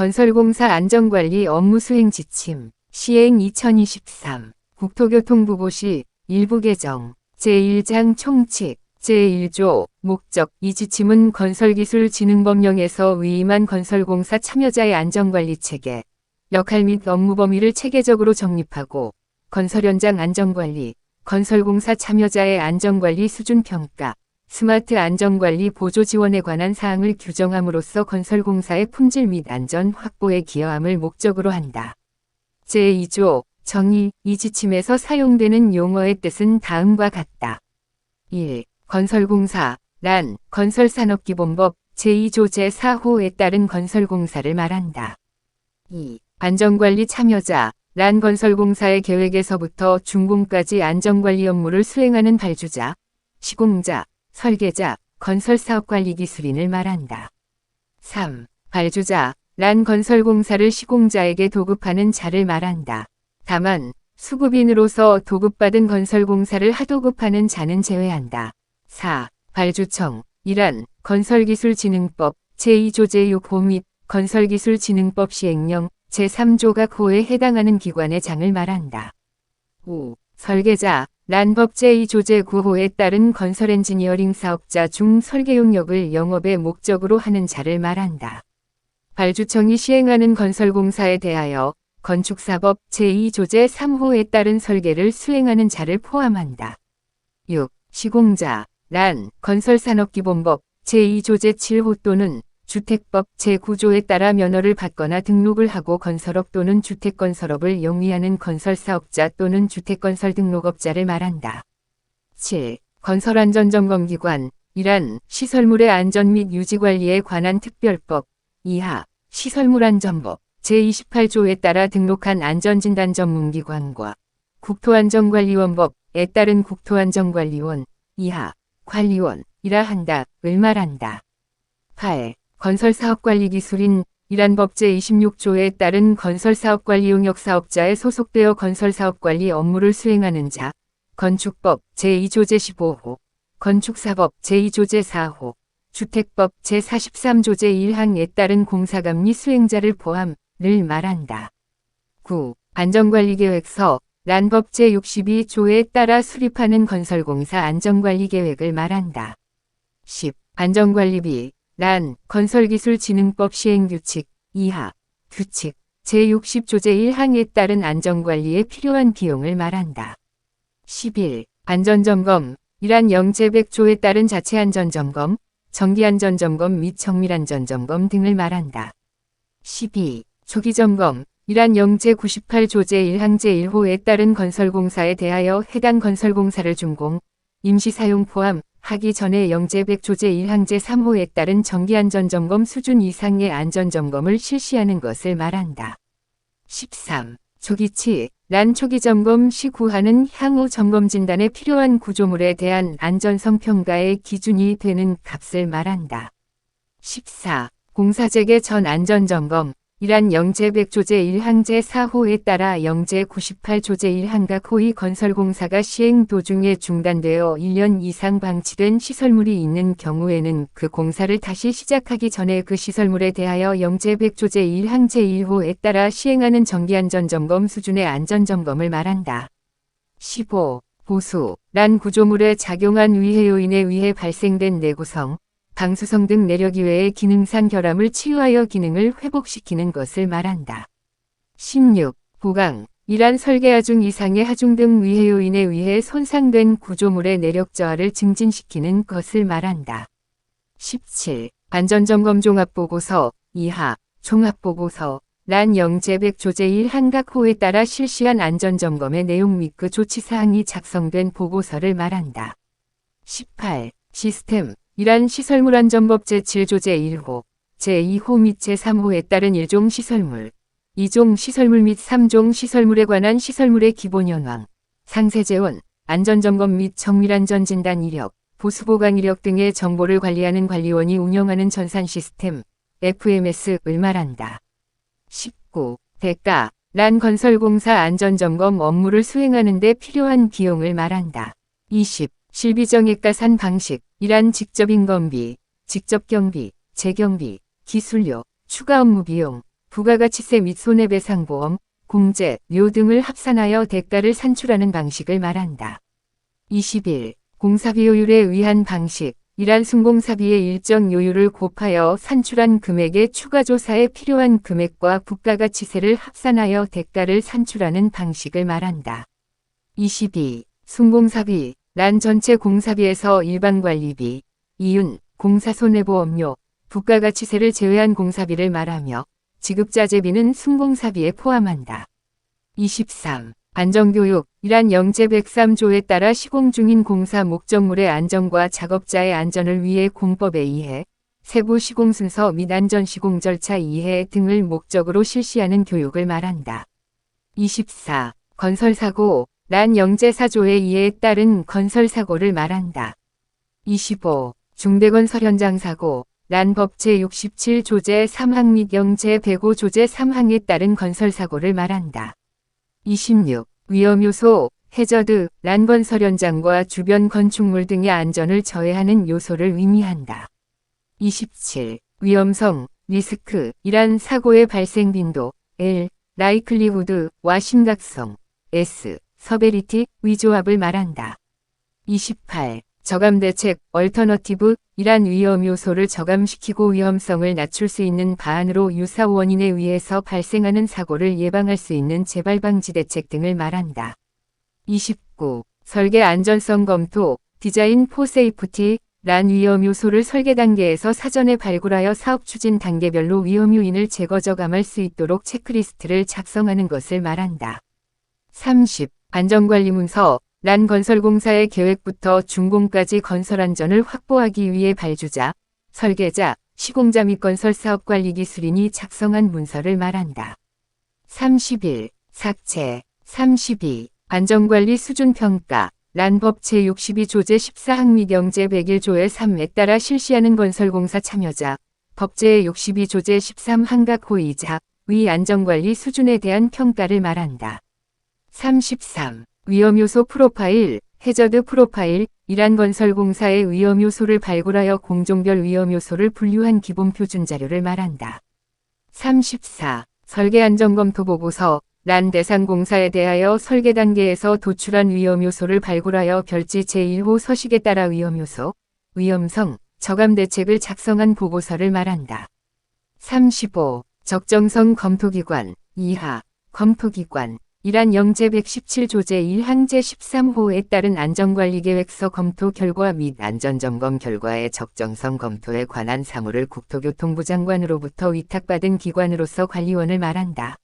건설공사 안전관리 업무 수행 지침, 시행 2023, 국토교통부고시 일부 개정, 제1장 총칙, 제1조, 목적. 이 지침은 건설기술진흥법령에서 위임한 건설공사 참여자의 안전관리 체계, 역할 및 업무 범위를 체계적으로 정립하고 건설 현장 안전관리, 건설공사 참여자의 안전관리 수준 평가, 스마트 안전관리 보조 지원에 관한 사항을 규정함으로써 건설공사의 품질 및 안전 확보에 기여함을 목적으로 한다. 제2조, 정의. 이 지침에서 사용되는 용어의 뜻은 다음과 같다. 1. 건설공사, 란, 건설산업기본법 제2조 제4호에 따른 건설공사를 말한다. 2. 안전관리 참여자, 란 건설공사의 계획에서부터 준공까지 안전관리 업무를 수행하는 발주자, 시공자, 설계자, 건설사업관리기술인을 말한다. 3. 발주자, 란 건설공사를 시공자에게 도급하는 자를 말한다. 다만, 수급인으로서 도급받은 건설공사를 하도급하는 자는 제외한다. 4. 발주청, 이란 건설기술진흥법 제2조 제6호 및 건설기술진흥법 시행령 제3조각 호에 해당하는 기관의 장을 말한다. 5. 설계자, 란 법 제2조 제9호에 따른 건설 엔지니어링 사업자 중 설계 용역을 영업의 목적으로 하는 자를 말한다. 발주청이 시행하는 건설공사에 대하여 건축사법 제2조 제3호에 따른 설계를 수행하는 자를 포함한다. 6. 시공자, 란 건설산업기본법 제2조 제7호 또는 주택법 제9조에 따라 면허를 받거나 등록을 하고 건설업 또는 주택건설업을 영위하는 건설사업자 또는 주택건설 등록업자를 말한다. 7. 건설안전점검기관, 이란 시설물의 안전 및 유지관리에 관한 특별법, 이하 시설물안전법 제28조에 따라 등록한 안전진단 전문기관과 국토안전관리원법에 따른 국토안전관리원, 이하 관리원이라 한다, 을 말한다. 8. 건설사업관리기술인, 이란 법 제26조에 따른 건설사업관리 용역사업자에 소속되어 건설사업관리 업무를 수행하는 자, 건축법 제2조 제15호, 건축사법 제2조 제4호, 주택법 제43조 제1항에 따른 공사감리 수행자를 포함을 말한다. 9. 안전관리계획서, 란 법 제62조에 따라 수립하는 건설공사 안전관리계획을 말한다. 10. 안전관리비, 란 건설기술진흥법 시행규칙, 이하 규칙 제60조 제1항에 따른 안전관리에 필요한 비용을 말한다. 11. 안전점검, 이란 영제100조에 따른 자체안전점검, 정기안전점검 및 정밀안전점검 등을 말한다. 12. 조기점검, 이란 영제 98조 제1항 제1호에 따른 건설공사에 대하여 해당 건설공사를 준공, 임시사용 포함, 하기 전에 영제 100조 제1항 제3호에 따른 정기안전점검 수준 이상의 안전점검을 실시하는 것을 말한다. 13. 조기치, 란 초기점검 시 구하는 향후 점검진단에 필요한 구조물에 대한 안전성 평가의 기준이 되는 값을 말한다. 14. 공사재개 전 안전점검, 이란 영제 100조 제1항 제4호에 따라 영제 98조 제1항 호의 건설공사가 시행 도중에 중단되어 1년 이상 방치된 시설물이 있는 경우에는 그 공사를 다시 시작하기 전에 그 시설물에 대하여 영제 100조 제1항 제1호에 따라 시행하는 정기안전점검 수준의 안전점검을 말한다. 15. 보수, 란 구조물에 작용한 위해 요인에 의해 발생된 내구성, 방수성 등 내력 이외의 기능상 결함을 치유하여 기능을 회복시키는 것을 말한다. 16. 보강, 이란 설계하중 이상의 하중 등 위해 요인에 의해 손상된 구조물의 내력 저하를 증진시키는 것을 말한다. 17. 안전점검 종합보고서, 이하 종합보고서, 란 영제 100조 제1항 호에 따라 실시한 안전점검의 내용 및 그 조치사항이 작성된 보고서를 말한다. 18. 시스템, 이란 시설물안전법 제7조 제1호, 제2호 및 제3호에 따른 1종 시설물, 2종 시설물 및 3종 시설물에 관한 시설물의 기본 현황, 상세재원, 안전점검 및 정밀안전진단 이력, 보수보강 이력 등의 정보를 관리하는 관리원이 운영하는 전산 시스템, FMS를 말한다. 19. 대가, 란 건설공사 안전점검 업무를 수행하는 데 필요한 비용을 말한다. 20. 실비정액가산 방식, 이란 직접 인건비, 직접 경비, 재경비, 기술료, 추가 업무 비용, 부가가치세 및 손해배상보험, 공제, 료 등을 합산하여 대가를 산출하는 방식을 말한다. 21. 공사비효율에 의한 방식. 이란 순공사비의 일정 요율을 곱하여 산출한 금액의 추가조사에 필요한 금액과 부가가치세를 합산하여 대가를 산출하는 방식을 말한다. 22. 순공사비. 란 전체 공사비에서 일반관리비, 이윤, 공사손해보험료, 부가가치세를 제외한 공사비를 말하며 지급자재비는 순공사비에 포함한다. 23. 안전교육. 이란 영제 103조에 따라 시공 중인 공사 목적물의 안전과 작업자의 안전을 위해 공법에 의해 세부 시공 순서 및 안전 시공 절차 이해 등을 목적으로 실시하는 교육을 말한다. 24. 건설사고. 란 영제 4조에 의해 따른 건설사고를 말한다. 25. 중대건설 현장 사고. 란 법 제67조 제3항 및 영제 105조 제3항에 따른 건설사고를 말한다. 26. 위험요소, 해저드, 란 건설 현장과 주변 건축물 등의 안전을 저해하는 요소를 의미한다. 27. 위험성, 리스크, 이란 사고의 발생 빈도, L, 라이클리후드와 심각성, S, 서베리티, 위조합을 말한다. 28. 저감대책, 얼터너티브, 이란 위험 요소를 저감시키고 위험성을 낮출 수 있는 바안으로 유사 원인에 의해서 발생하는 사고를 예방할 수 있는 재발방지 대책 등을 말한다. 29. 설계 안전성 검토, 디자인 포 세이프티, 란 위험 요소를 설계 단계에서 사전에 발굴하여 사업 추진 단계별로 위험 요인을 제거 저감할 수 있도록 체크리스트를 작성하는 것을 말한다. 30. 안전관리 문서. 란 건설공사의 계획부터 준공까지 건설안전을 확보하기 위해 발주자, 설계자, 시공자 및 건설사업관리 기술인이 작성한 문서를 말한다. 31. 삭제. 32. 안전관리 수준평가. 란 법 제62조 제14항 및 영제 101조의 3에 따라 실시하는 건설공사 참여자, 법 제62조 제13항 각 호의자, 위 안전관리 수준에 대한 평가를 말한다. 33. 위험요소 프로파일, 해저드 프로파일, 이란 건설공사의 위험요소를 발굴하여 공종별 위험요소를 분류한 기본 표준 자료를 말한다. 34. 설계안전검토 보고서, 란 대상 공사에 대하여 설계 단계에서 도출한 위험요소를 발굴하여 별지 제1호 서식에 따라 위험요소, 위험성, 저감 대책을 작성한 보고서를 말한다. 35. 적정성 검토기관, 이하, 검토기관. 이란 영제 117조 제1항 제13호에 따른 안전관리계획서 검토 결과 및 안전점검 결과의 적정성 검토에 관한 사무를 국토교통부 장관으로부터 위탁받은 기관으로서 관리원을 말한다.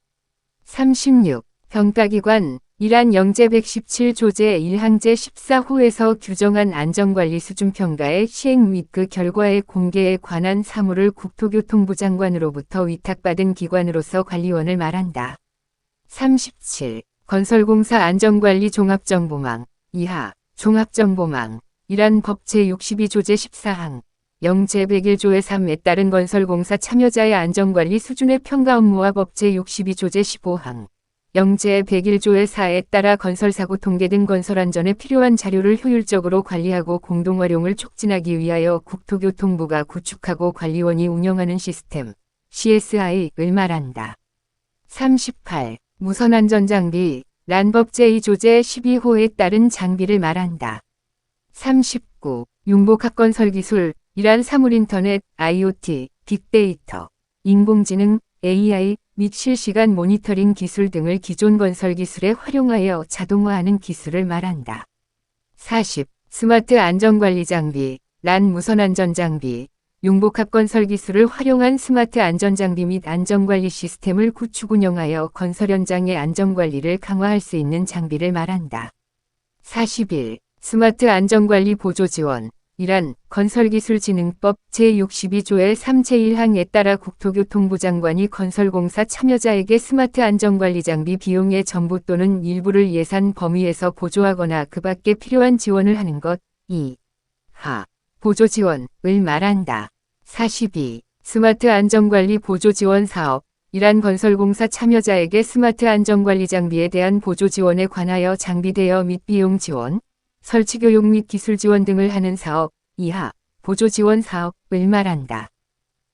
36. 평가기관. 이란 영제 117조 제1항 제14호에서 규정한 안전관리 수준평가의 시행 및 그 결과의 공개에 관한 사무를 국토교통부 장관으로부터 위탁받은 기관으로서 관리원을 말한다. 37. 건설공사 안전관리 종합정보망, 이하, 종합정보망. 이란 법 제62조 제14항, 영제 101조의 3에 따른 건설공사 참여자의 안전관리 수준의 평가 업무와 법 제62조 제15항, 영제 101조의 4에 따라 건설사고 통계 등 건설안전에 필요한 자료를 효율적으로 관리하고 공동활용을 촉진하기 위하여 국토교통부가 구축하고 관리원이 운영하는 시스템, CSI를 말한다. 38. 무선안전장비, 란법 제2조 제12호에 따른 장비를 말한다. 39. 융복합건설기술, 이란 사물인터넷, IoT, 빅데이터, 인공지능, AI 및 실시간 모니터링 기술 등을 기존 건설기술에 활용하여 자동화하는 기술을 말한다. 40. 스마트 안전관리장비, 란 무선안전장비, 융복합건설 기술을 활용한 스마트 안전장비 및 안전관리 시스템을 구축 운영하여 건설 현장의 안전관리를 강화할 수 있는 장비를 말한다. 41. 스마트 안전관리 보조지원, 이란 건설기술진흥법 제62조의 3 제1항에 따라 국토교통부 장관이 건설공사 참여자에게 스마트 안전관리 장비 비용의 전부 또는 일부를 예산 범위에서 보조하거나 그 밖에 필요한 지원을 하는 것, 이하. 보조 지원을 말한다. 42. 스마트 안전관리 보조 지원 사업. 이란 건설공사 참여자에게 스마트 안전관리 장비에 대한 보조 지원에 관하여 장비 대여 및 비용 지원, 설치 교육 및 기술 지원 등을 하는 사업, 이하. 보조 지원 사업을 말한다.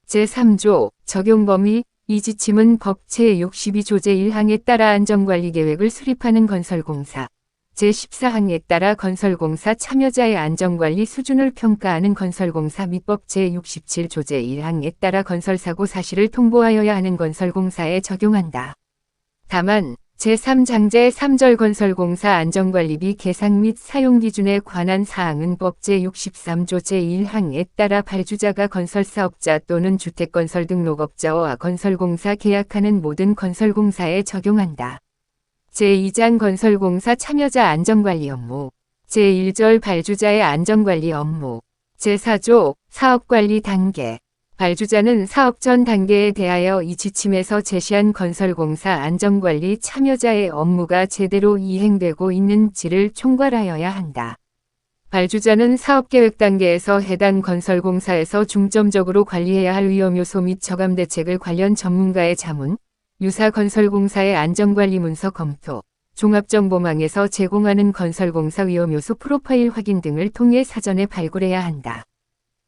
제3조 적용 범위. 이 지침은 법 제62조 제1항에 따라 안전관리계획을 수립하는 건설공사, 제14항에 따라 건설공사 참여자의 안전관리 수준을 평가하는 건설공사 및 법 제67조 제1항에 따라 건설사고 사실을 통보하여야 하는 건설공사에 적용한다. 다만 제3장 제3절 건설공사 안전관리비 계상 및 사용 기준에 관한 사항은 법 제63조 제1항에 따라 발주자가 건설사업자 또는 주택건설 등록업자와 건설공사 계약하는 모든 건설공사에 적용한다. 제2장 건설공사 참여자 안전관리 업무, 제1절 발주자의 안전관리 업무, 제4조 사업관리 단계. 발주자는 사업 전 단계에 대하여 이 지침에서 제시한 건설공사 안전관리 참여자의 업무가 제대로 이행되고 있는지를 총괄하여야 한다. 발주자는 사업계획 단계에서 해당 건설공사에서 중점적으로 관리해야 할 위험요소 및 저감대책을 관련 전문가의 자문, 유사 건설공사의 안전관리 문서 검토, 종합정보망에서 제공하는 건설공사 위험요소 프로파일 확인 등을 통해 사전에 발굴해야 한다.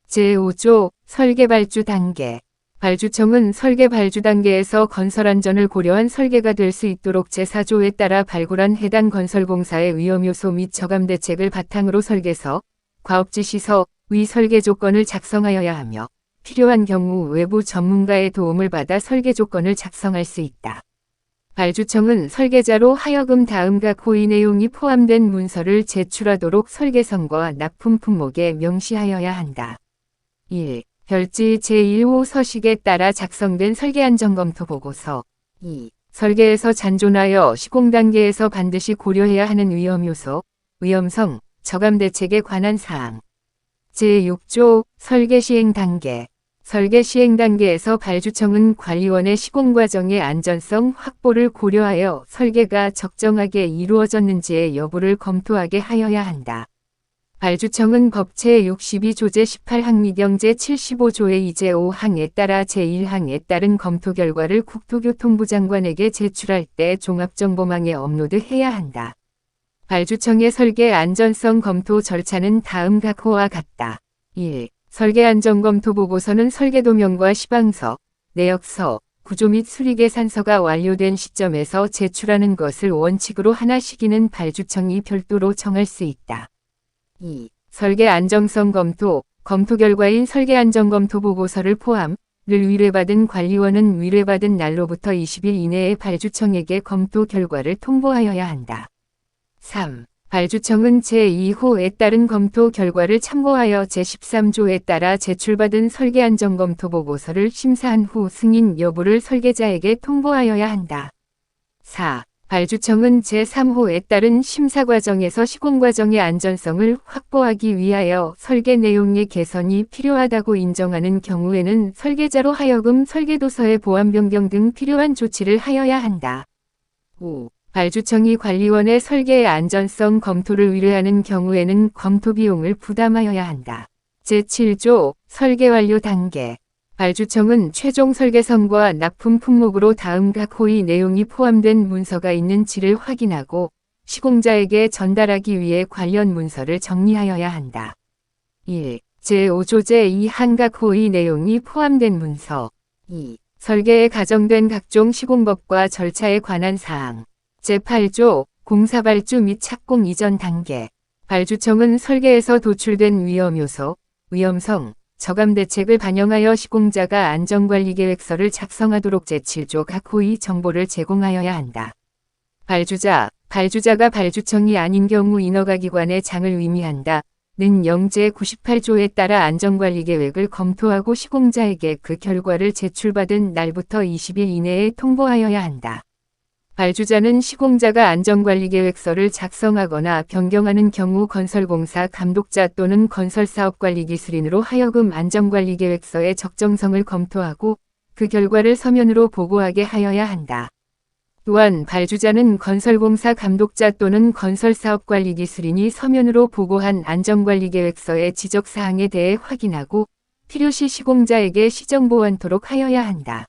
제5조 설계발주 단계. 발주청은 설계발주 단계에서 건설안전을 고려한 설계가 될 수 있도록 제4조에 따라 발굴한 해당 건설공사의 위험요소 및 저감대책을 바탕으로 설계서, 과업지시서, 위 설계 조건을 작성하여야 하며 필요한 경우 외부 전문가의 도움을 받아 설계 조건을 작성할 수 있다. 발주청은 설계자로 하여금 다음과 고의 내용이 포함된 문서를 제출하도록 설계선과 납품 품목에 명시하여야 한다. 1. 별지 제1호 서식에 따라 작성된 설계안전검토 보고서. 2. 설계에서 잔존하여 시공 단계에서 반드시 고려해야 하는 위험요소, 위험성, 저감대책에 관한 사항. 제6조 설계 시행 단계. 설계 시행 단계에서 발주청은 관리원의 시공 과정의 안전성 확보를 고려하여 설계가 적정하게 이루어졌는지의 여부를 검토하게 하여야 한다. 발주청은 법 제62조 제18항 및 제75조의 2제5항에 따라 제1항에 따른 검토 결과를 국토교통부 장관에게 제출할 때 종합정보망에 업로드해야 한다. 발주청의 설계 안전성 검토 절차는 다음과 같다. 1. 설계 안전검토 보고서는 설계도면과 시방서, 내역서, 구조 및 수리계산서가 완료된 시점에서 제출하는 것을 원칙으로 하나 시기는 발주청이 별도로 정할 수 있다. 2. 설계 안정성 검토 결과인 설계 안전검토 보고서를 포함, 를 의뢰받은 관리원은 의뢰받은 날로부터 20일 이내에 발주청에게 검토 결과를 통보하여야 한다. 3. 발주청은 제2호에 따른 검토 결과를 참고하여 제13조에 따라 제출받은 설계 안전검토 보고서를 심사한 후 승인 여부를 설계자에게 통보하여야 한다. 4. 발주청은 제3호에 따른 심사 과정에서 시공 과정의 안전성을 확보하기 위하여 설계 내용의 개선이 필요하다고 인정하는 경우에는 설계자로 하여금 설계도서의 보완 변경 등 필요한 조치를 하여야 한다. 5. 발주청이 관리원의 설계의 안전성 검토를 의뢰하는 경우에는 검토 비용을 부담하여야 한다. 제7조 설계 완료 단계. 발주청은 최종 설계선과 납품 품목으로 다음과 고의 내용이 포함된 문서가 있는지를 확인하고 시공자에게 전달하기 위해 관련 문서를 정리하여야 한다. 1. 제5조 제2항과 고의 내용이 포함된 문서. 2. 설계에 가정된 각종 시공법과 절차에 관한 사항. 제8조 공사 발주 및 착공 이전 단계. 발주청은 설계에서 도출된 위험요소, 위험성, 저감대책을 반영하여 시공자가 안전관리계획서를 작성하도록 제7조 각 고의 정보를 제공하여야 한다. 발주자가 발주청이 아닌 경우 인허가기관의 장을 의미한다. 는 영제 98조에 따라 안전관리계획을 검토하고 시공자에게 그 결과를 제출받은 날부터 20일 이내에 통보하여야 한다. 발주자는 시공자가 안전관리계획서를 작성하거나 변경하는 경우 건설공사 감독자 또는 건설사업관리기술인으로 하여금 안전관리계획서의 적정성을 검토하고 그 결과를 서면으로 보고하게 하여야 한다. 또한 발주자는 건설공사 감독자 또는 건설사업관리기술인이 서면으로 보고한 안전관리계획서의 지적사항에 대해 확인하고 필요시 시공자에게 시정보완토록 하여야 한다.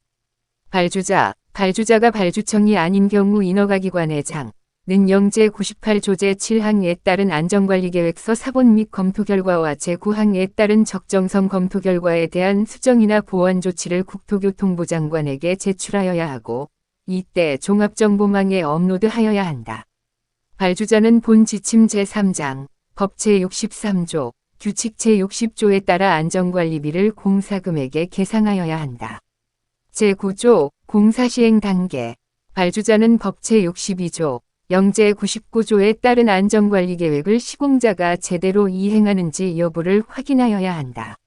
발주자가 발주청이 아닌 경우 인허가기관의 장, 는 영제 98조 제7항에 따른 안전관리계획서 사본 및 검토 결과와 제9항에 따른 적정성 검토 결과에 대한 수정이나 보완 조치를 국토교통부 장관에게 제출하여야 하고 이때 종합정보망에 업로드하여야 한다. 발주자는 본 지침 제3장, 법 제63조, 규칙 제60조에 따라 안전관리비를 공사금액에 계상하여야 한다. 제9조, 공사시행 단계. 발주자는 법 제62조, 영제 99조에 따른 안전관리계획을 시공자가 제대로 이행하는지 여부를 확인하여야 한다.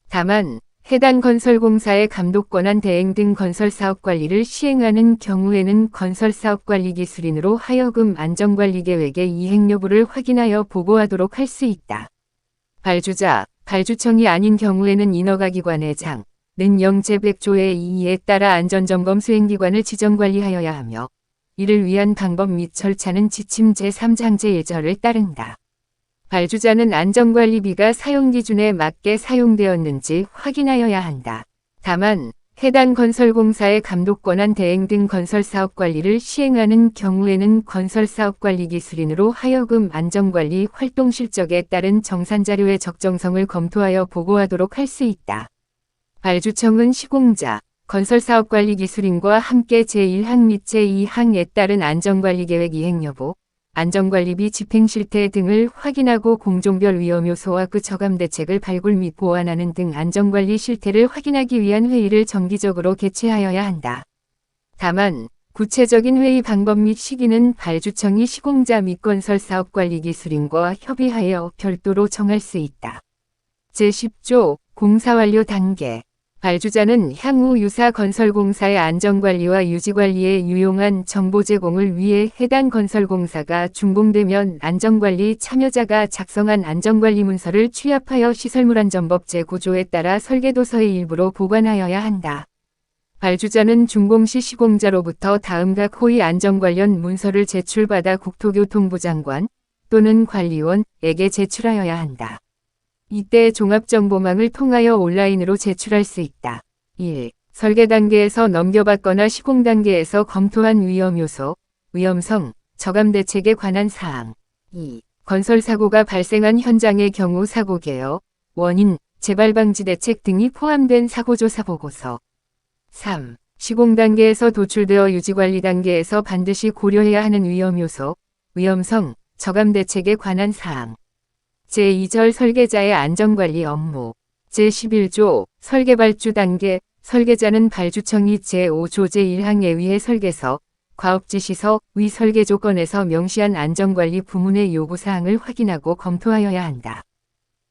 다만 해당 건설공사의 감독권한 대행 등 건설사업관리를 시행하는 경우에는 건설사업관리기술인으로 하여금 안전관리계획의 이행 여부를 확인하여 보고하도록 할 수 있다. 발주자, 발주청이 아닌 경우에는 인허가기관의 는 영제 100조의 2에 따라 안전점검 수행기관을 지정관리하여야 하며 이를 위한 방법 및 절차는 지침 제3장 제1절을 따른다. 발주자는 안전관리비가 사용기준에 맞게 사용되었는지 확인하여야 한다. 다만 해당 건설공사의 감독권한 대행 등 건설사업관리를 시행하는 경우에는 건설사업관리기술인으로 하여금 안전관리 활동 실적에 따른 정산자료의 적정성을 검토하여 보고하도록 할 수 있다. 발주청은 시공자, 건설사업관리기술인과 함께 제1항 및 제2항에 따른 안전관리계획 이행 여부, 안전관리비 집행실태 등을 확인하고 공종별 위험요소와 그 저감대책을 발굴 및 보완하는 등 안전관리 실태를 확인하기 위한 회의를 정기적으로 개최하여야 한다. 다만 구체적인 회의 방법 및 시기는 발주청이 시공자 및 건설사업관리기술인과 협의하여 별도로 정할 수 있다. 제10조, 공사완료 단계. 발주자는 향후 유사 건설공사의 안전관리와 유지관리에 유용한 정보 제공을 위해 해당 건설공사가 준공되면 안전관리 참여자가 작성한 안전관리 문서를 취합하여 시설물안전법 제9조에 따라 설계도서의 일부로 보관하여야 한다. 발주자는 준공 시 시공자로부터 다음과 호의 안전 관련 문서를 제출받아 국토교통부 장관 또는 관리원에게 제출하여야 한다. 이때 종합정보망을 통하여 온라인으로 제출할 수 있다. 1. 설계 단계에서 넘겨받거나 시공 단계에서 검토한 위험요소, 위험성, 저감대책에 관한 사항. 2. 건설사고가 발생한 현장의 경우 사고 개요, 원인, 재발방지 대책 등이 포함된 사고조사 보고서. 3. 시공 단계에서 도출되어 유지관리 단계에서 반드시 고려해야 하는 위험요소, 위험성, 저감대책에 관한 사항. 제2절 설계자의 안전관리 업무. 제11조 설계발주 단계. 설계자는 발주청이 제5조 제1항에 의해 설계서, 과업지시서, 위 설계 조건에서 명시한 안전관리 부문의 요구사항을 확인하고 검토하여야 한다.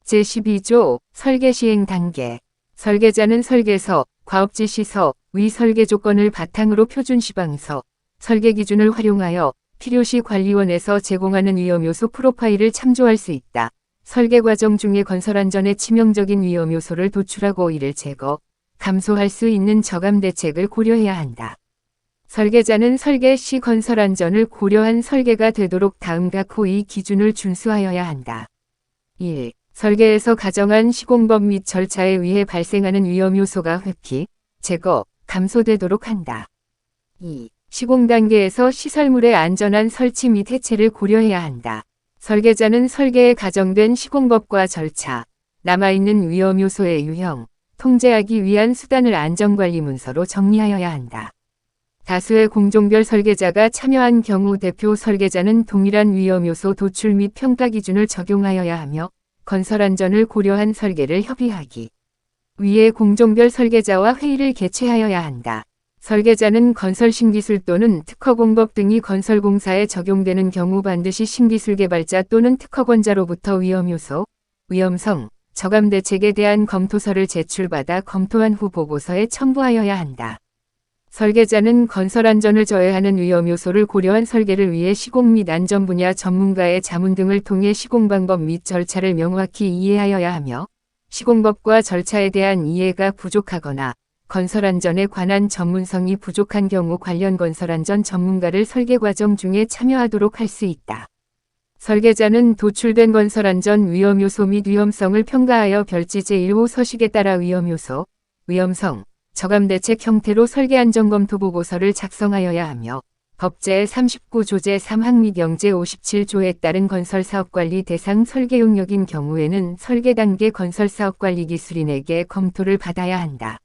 제12조 설계 시행 단계. 설계자는 설계서, 과업지시서, 위 설계 조건을 바탕으로 표준시방서, 설계 기준을 활용하여 필요시 관리원에서 제공하는 위험요소 프로파일을 참조할 수 있다. 설계 과정 중에 건설안전에 치명적인 위험요소를 도출하고 이를 제거, 감소할 수 있는 저감 대책을 고려해야 한다. 설계자는 설계 시 건설안전을 고려한 설계가 되도록 다음과 호의 기준을 준수하여야 한다. 1. 설계에서 가정한 시공법 및 절차에 의해 발생하는 위험요소가 회피, 제거, 감소되도록 한다. 2. 시공 단계에서 시설물의 안전한 설치 및 해체를 고려해야 한다. 설계자는 설계에 가정된 시공법과 절차, 남아있는 위험 요소의 유형, 통제하기 위한 수단을 안전관리 문서로 정리하여야 한다. 다수의 공종별 설계자가 참여한 경우 대표 설계자는 동일한 위험 요소 도출 및 평가 기준을 적용하여야 하며 건설안전을 고려한 설계를 협의하기 위해 공종별 설계자와 회의를 개최하여야 한다. 설계자는 건설 신기술 또는 특허공법 등이 건설공사에 적용되는 경우 반드시 신기술 개발자 또는 특허권자로부터 위험요소, 위험성, 저감대책에 대한 검토서를 제출받아 검토한 후 보고서에 첨부하여야 한다. 설계자는 건설안전을 저해하는 위험요소를 고려한 설계를 위해 시공 및 안전 분야 전문가의 자문 등을 통해 시공 방법 및 절차를 명확히 이해하여야 하며 시공법과 절차에 대한 이해가 부족하거나 건설안전에 관한 전문성이 부족한 경우 관련 건설안전 전문가를 설계 과정 중에 참여하도록 할 수 있다. 설계자는 도출된 건설안전 위험요소 및 위험성을 평가하여 별지 제1호 서식에 따라 위험요소, 위험성, 저감대책 형태로 설계안전검토 보고서를 작성하여야 하며 법제 39조 제3항 및 영제 57조에 따른 건설사업관리 대상 설계 용역인 경우에는 설계 단계 건설사업관리 기술인에게 검토를 받아야 한다.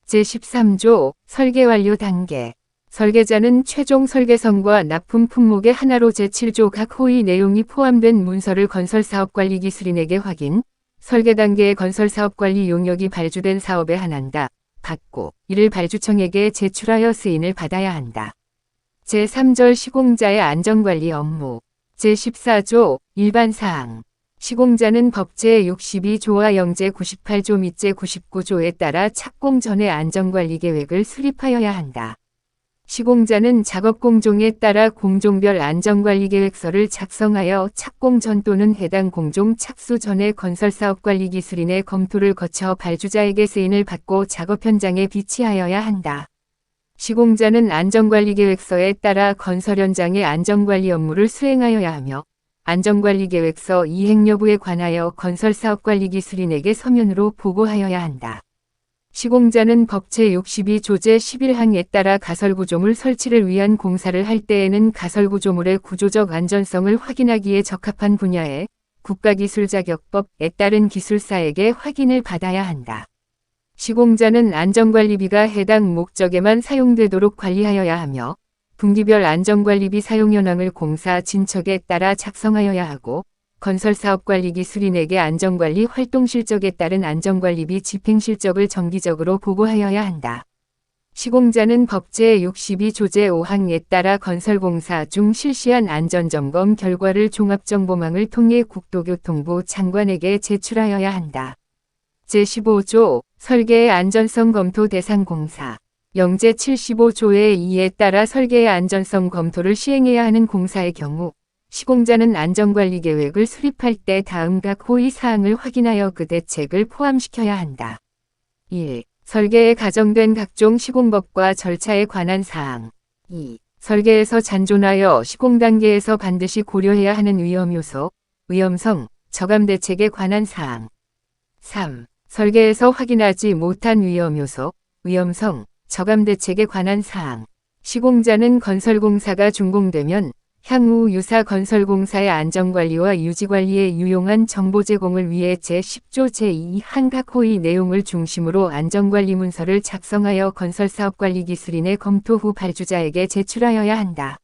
제13조 설계 완료 단계. 설계자는 최종 설계성과 납품 품목의 하나로 제7조 각 호의 내용이 포함된 문서를 건설사업관리 기술인에게 확인, 설계 단계의 건설사업관리 용역이 발주된 사업에 한한다. 받고 이를 발주청에게 제출하여 승인을 받아야 한다. 제3절 시공자의 안전관리 업무. 제14조 일반사항. 시공자는 법제 62조와 영제 98조 및 제99조에 따라 착공 전에 안전관리 계획을 수립하여야 한다. 시공자는 작업 공종에 따라 공종별 안전관리 계획서를 작성하여 착공 전 또는 해당 공종 착수 전에 건설사업관리 기술인의 검토를 거쳐 발주자에게 승인을 받고 작업 현장에 비치하여야 한다. 시공자는 안전관리계획서에 따라 건설 현장의 안전관리 업무를 수행하여야 하며 안전관리계획서 이행 여부에 관하여 건설사업관리 기술인에게 서면으로 보고하여야 한다. 시공자는 법제 62조 제11항에 따라 가설구조물 설치를 위한 공사를 할 때에는 가설구조물의 구조적 안전성을 확인하기에 적합한 분야의 국가기술자격법에 따른 기술사에게 확인을 받아야 한다. 시공자는 안전관리비가 해당 목적에만 사용되도록 관리하여야 하며 분기별 안전관리비 사용 현황을 공사 진척에 따라 작성하여야 하고 건설사업관리 기술인에게 안전관리 활동 실적에 따른 안전관리비 집행 실적을 정기적으로 보고하여야 한다. 시공자는 법제 62조 제5항에 따라 건설공사 중 실시한 안전점검 결과를 종합정보망을 통해 국토교통부 장관에게 제출하여야 한다. 제15조 설계의 안전성 검토 대상 공사. 영제 75조의 2에 따라 설계의 안전성 검토를 시행해야 하는 공사의 경우 시공자는 안전관리 계획을 수립할 때 다음 각 호의 사항을 확인하여 그 대책을 포함시켜야 한다. 1. 설계에 가정된 각종 시공법과 절차에 관한 사항. 2. 설계에서 잔존하여 시공 단계에서 반드시 고려해야 하는 위험 요소, 위험성, 저감 대책에 관한 사항. 3. 설계에서 확인하지 못한 위험 요소, 위험성, 저감 대책에 관한 사항. 시공자는 건설공사가 준공되면 향후 유사 건설공사의 안전관리와 유지관리에 유용한 정보 제공을 위해 제10조 제2항 각 호의 내용을 중심으로 안전관리 문서를 작성하여 건설사업관리 기술인의 검토 후 발주자에게 제출하여야 한다.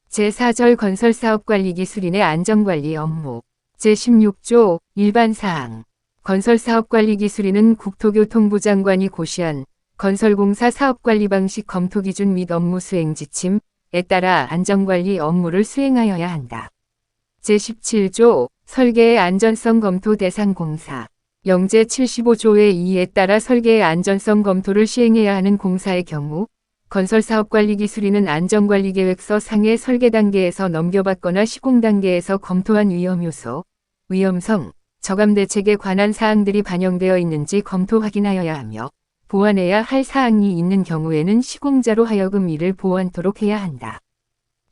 제4절 건설사업관리 기술인의 안전관리 업무. 제16조 일반사항. 건설사업관리 기술인은 국토교통부 장관이 고시한 건설공사 사업관리 방식 검토 기준 및 업무 수행 지침에 따라 안전관리 업무를 수행하여야 한다. 제17조 설계의 안전성 검토 대상 공사. 영제 75조의 2에 따라 설계의 안전성 검토를 시행해야 하는 공사의 경우 건설사업관리 기술인은 안전관리계획서 상의 설계 단계에서 넘겨받거나 시공 단계에서 검토한 위험 요소, 위험성, 저감 대책에 관한 사항들이 반영되어 있는지 검토 확인하여야 하며 보완해야 할 사항이 있는 경우에는 시공자로 하여금 이를 보완토록 해야 한다.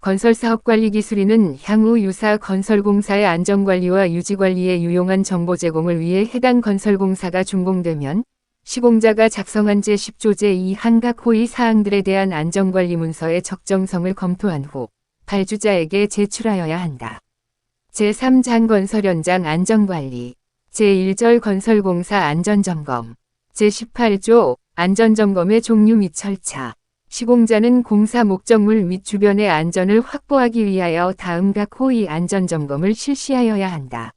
건설사업관리 기술인은 향후 유사 건설공사의 안전관리와 유지관리에 유용한 정보 제공을 위해 해당 건설공사가 준공되면 시공자가 작성한 제10조 제2항 각 호의 사항들에 대한 안전관리 문서의 적정성을 검토한 후 발주자에게 제출하여야 한다. 제3장 건설 현장 안전관리. 제1절 건설공사 안전점검. 제18조 안전점검의 종류 및 절차. 시공자는 공사 목적물 및 주변의 안전을 확보하기 위하여 다음 각 호의 안전점검을 실시하여야 한다.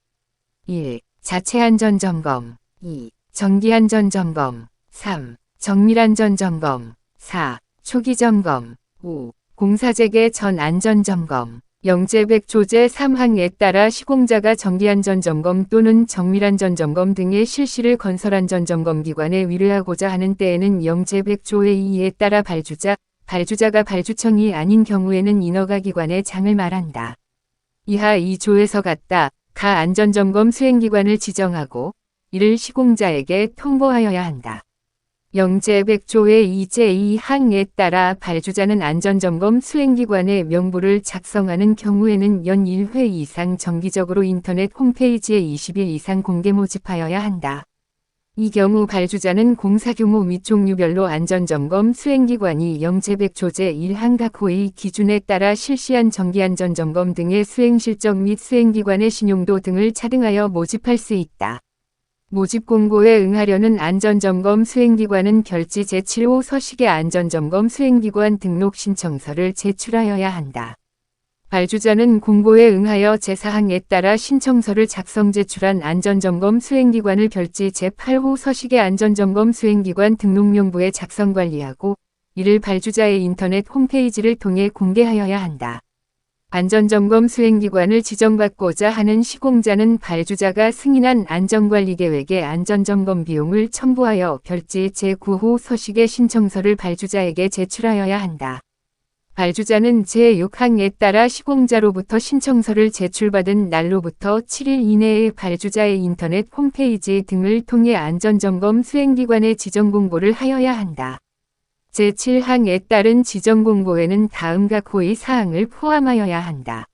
1. 자체 안전점검. 2. 정기안전점검. 3. 정밀안전점검. 4. 초기점검. 5. 공사재개 전 안전점검. 영제 100조 제3항에 따라 시공자가 정기안전점검 또는 정밀안전점검 등의 실시를 건설안전점검기관에 의뢰하고자 하는 때에는 영제 100조의 2에 따라 발주자가 발주청이 아닌 경우에는 인허가 기관의 장을 말한다. 이하 2조에서 같다. 가 안전점검 수행기관을 지정하고 이를 시공자에게 통보하여야 한다. 영제 100조의 2제2항에 따라 발주자는 안전점검 수행기관의 명부를 작성하는 경우에는 연 1회 이상 정기적으로 인터넷 홈페이지에 20일 이상 공개 모집하여야 한다. 이 경우 발주자는 공사 규모 및 종류별로 안전점검 수행기관이 영제백 조제 1항 각 호의 기준에 따라 실시한 정기안전점검 등의 수행 실적 및 수행기관의 신용도 등을 차등하여 모집할 수 있다. 모집 공고에 응하려는 안전점검 수행기관은 별지 제7호 서식의 안전점검 수행기관 등록 신청서를 제출하여야 한다. 발주자는 공고에 응하여 제4항에 따라 신청서를 작성 제출한 안전점검 수행기관을 별지 제8호 서식의 안전점검 수행기관 등록명부에 작성 관리하고 이를 발주자의 인터넷 홈페이지를 통해 공개하여야 한다. 안전점검 수행기관을 지정받고자 하는 시공자는 발주자가 승인한 안전관리계획의 안전점검 비용을 첨부하여 별지 제9호 서식의 신청서를 발주자에게 제출하여야 한다. 발주자는 제6항에 따라 시공자로부터 신청서를 제출받은 날로부터 7일 이내에 발주자의 인터넷 홈페이지 등을 통해 안전점검 수행기관에 지정공고를 하여야 한다. 제7항에 따른 지정공고에는 다음 각 호의 사항을 포함하여야 한다.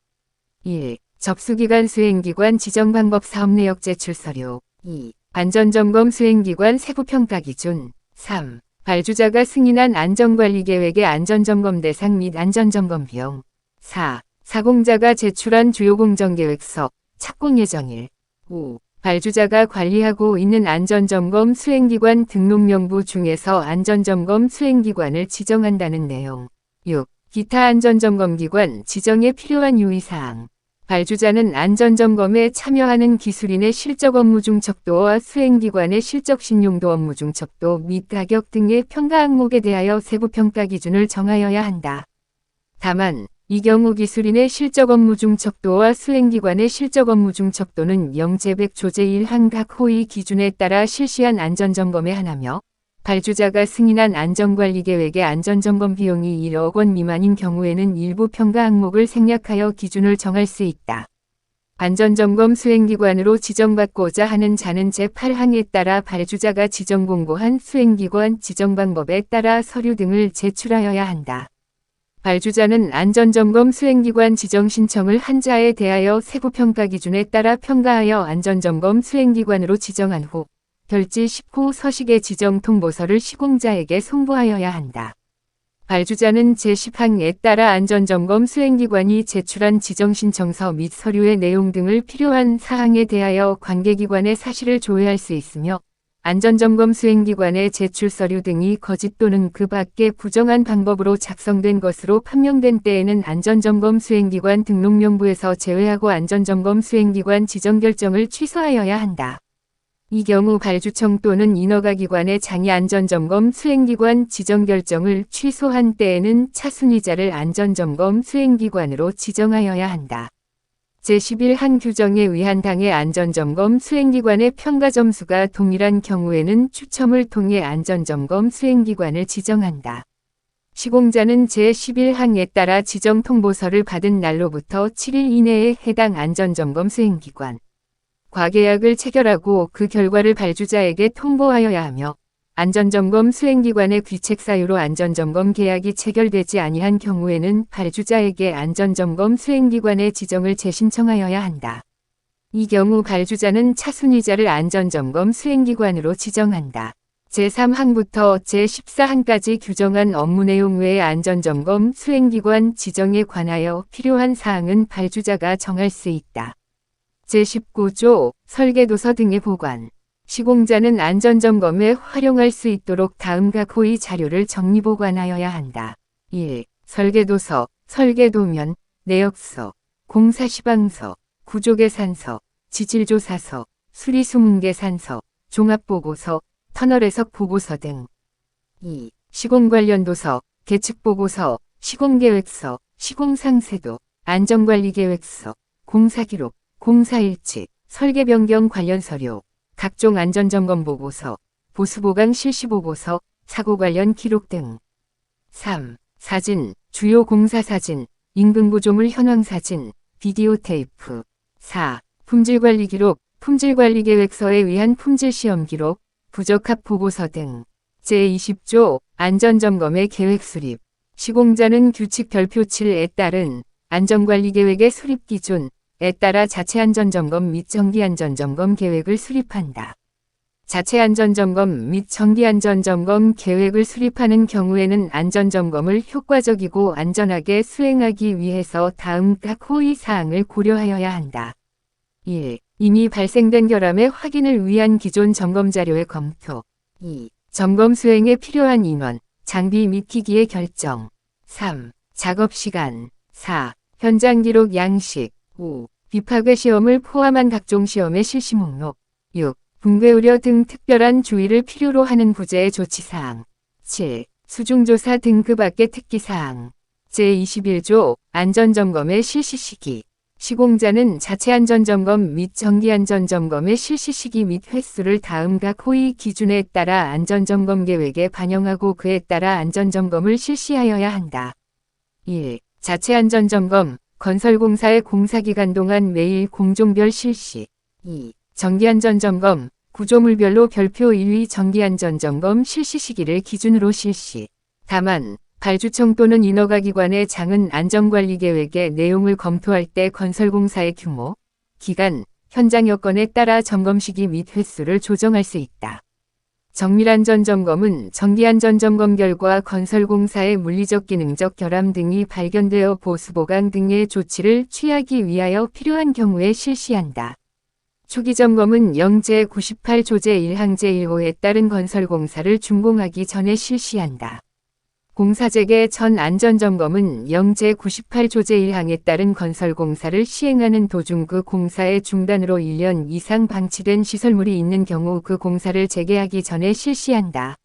1. 접수기관 수행기관 지정방법 사업내역 제출서류 2. 안전점검 수행기관 세부평가 기준 3. 발주자가 승인한 안전관리계획의 안전점검 대상 및 안전점검 비용 4. 사공자가 제출한 주요공정계획서, 착공예정일 5. 발주자가 관리하고 있는 안전점검 수행기관 등록명부 중에서 안전점검 수행기관을 지정한다는 내용 6. 기타 안전점검기관 지정에 필요한 유의사항 발주자는 안전점검에 참여하는 기술인의 실적 업무 중 척도와 수행기관의 실적 신용도 업무 중 척도 및 가격 등의 평가 항목에 대하여 세부평가 기준을 정하여야 한다. 다만 이 경우 기술인의 실적 업무 중 척도와 수행기관의 실적 업무 중 척도는 영제백 조제 1항 각 호의 기준에 따라 실시한 안전점검에 한하며 발주자가 승인한 안전관리계획의 안전점검 비용이 1억 원 미만인 경우에는 일부 평가 항목을 생략하여 기준을 정할 수 있다. 안전점검 수행기관으로 지정받고자 하는 자는 제8항에 따라 발주자가 지정공고한 수행기관 지정방법에 따라 서류 등을 제출하여야 한다. 발주자는 안전점검 수행기관 지정 신청을 한 자에 대하여 세부평가 기준에 따라 평가하여 안전점검 수행기관으로 지정한 후 별지 10호 서식의 지정 통보서를 시공자에게 송부하여야 한다. 발주자는 제10항에 따라 안전점검 수행기관이 제출한 지정신청서 및 서류의 내용 등을 필요한 사항에 대하여 관계기관에 사실을 조회할 수 있으며 안전점검 수행기관의 제출 서류 등이 거짓 또는 그 밖의 부정한 방법으로 작성된 것으로 판명된 때에는 안전점검 수행기관 등록명부에서 제외하고 안전점검 수행기관 지정결정을 취소하여야 한다. 이 경우 발주청 또는 인허가기관의 장애 안전점검 수행기관 지정결정을 취소한 때에는 차순위자를 안전점검 수행기관으로 지정하여야 한다. 제11항 규정에 의한 당의 안전점검 수행기관의 평가 점수가 동일한 경우에는 추첨을 통해 안전점검 수행기관을 지정한다. 시공자는 제11항에 따라 지정 통보서를 받은 날로부터 7일 이내에 해당 안전점검 수행기관 과계약을 체결하고 그 결과를 발주자에게 통보하여야 하며 안전점검 수행기관의 귀책 사유로 안전점검 계약이 체결되지 아니한 경우에는 발주자에게 안전점검 수행기관의 지정을 재신청하여야 한다. 이 경우 발주자는 차순위자를 안전점검 수행기관으로 지정한다. 제3항부터 제14항까지 규정한 업무 내용 외의 안전점검 수행기관 지정에 관하여 필요한 사항은 발주자가 정할 수 있다. 제19조 설계도서 등의 보관 시공자는 안전점검에 활용할 수 있도록 다음 각 호의 자료를 정리보관하여야 한다. 1. 설계도서, 설계도면, 내역서, 공사시방서, 구조계산서, 지질조사서, 수리수문계산서, 종합보고서, 터널해석 보고서 등. 2. 시공관련도서, 계측보고서, 시공계획서, 시공상세도, 안전관리계획서, 공사기록, 공사일치, 설계변경 관련 서류, 각종 안전점검 보고서, 보수보강 실시보고서, 사고 관련 기록 등. 3. 사진, 주요 공사 사진, 인근구조물 현황 사진, 비디오 테이프. 4. 품질관리 기록, 품질관리계획서에 의한 품질시험 기록, 부적합 보고서 등. 제20조 안전점검의 계획 수립. 시공자는 규칙 별표 7에 따른 안전관리계획의 수립 기준에 따라 자체 안전점검 및 정기 안전점검 계획을 수립한다. 자체 안전점검 및 정기안전점검 계획을 수립하는 경우에는 안전점검을 효과적이고 안전하게 수행하기 위해서 다음 각 호의 사항을 고려하여야 한다. 1. 이미 발생된 결함의 확인을 위한 기존 점검 자료의 검토. 2. 점검 수행에 필요한 인원, 장비 및 기기의 결정. 3. 작업 시간. 4. 현장 기록 양식. 5. 비파괴 시험을 포함한 각종 시험의 실시 목록. 6. 붕괴 우려 등 특별한 주의를 필요로 하는 부재의 조치사항. 7. 수중조사 등 그 밖의 특기사항. 제21조 안전점검의 실시 시기. 시공자는 자체 안전점검 및 정기안전점검의 실시 시기 및 횟수를 다음 각 호의 기준에 따라 안전점검 계획에 반영하고 그에 따라 안전점검을 실시하여야 한다. 1. 자체 안전점검, 건설공사의 공사기간 동안 매일 공종별 실시. 2. 정기안전점검, 구조물별로 별표 1위 정기안전점검 실시 시기를 기준으로 실시. 다만, 발주청 또는 인허가기관의 장은 안전관리계획의 내용을 검토할 때 건설공사의 규모, 기간, 현장 여건에 따라 점검 시기 및 횟수를 조정할 수 있다. 정밀안전점검은 정기안전점검 결과 건설공사의 물리적 기능적 결함 등이 발견되어 보수보강 등의 조치를 취하기 위하여 필요한 경우에 실시한다. 초기점검은 제98조 제1항 제1호에 따른 건설공사를 준공하기 전에 실시한다. 공사재개 전 안전점검은 제98조 제1항에 따른 건설공사를 시행하는 도중 그 공사의 중단으로 1년 이상 방치된 시설물이 있는 경우 그 공사를 재개하기 전에 실시한다.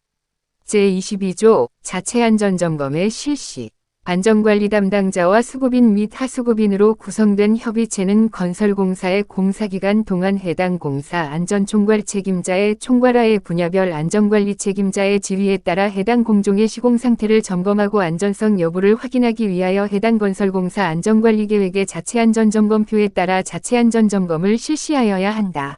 제22조 자체 안전점검의 실시. 안전관리 담당자와 수급인 및 하수급인으로 구성된 협의체는 건설공사의 공사기간 동안 해당 공사 안전총괄 책임자의 총괄하에 분야별 안전관리 책임자의 지휘에 따라 해당 공종의 시공 상태를 점검하고 안전성 여부를 확인하기 위하여 해당 건설공사 안전관리계획의 자체 안전점검표에 따라 자체 안전점검을 실시하여야 한다.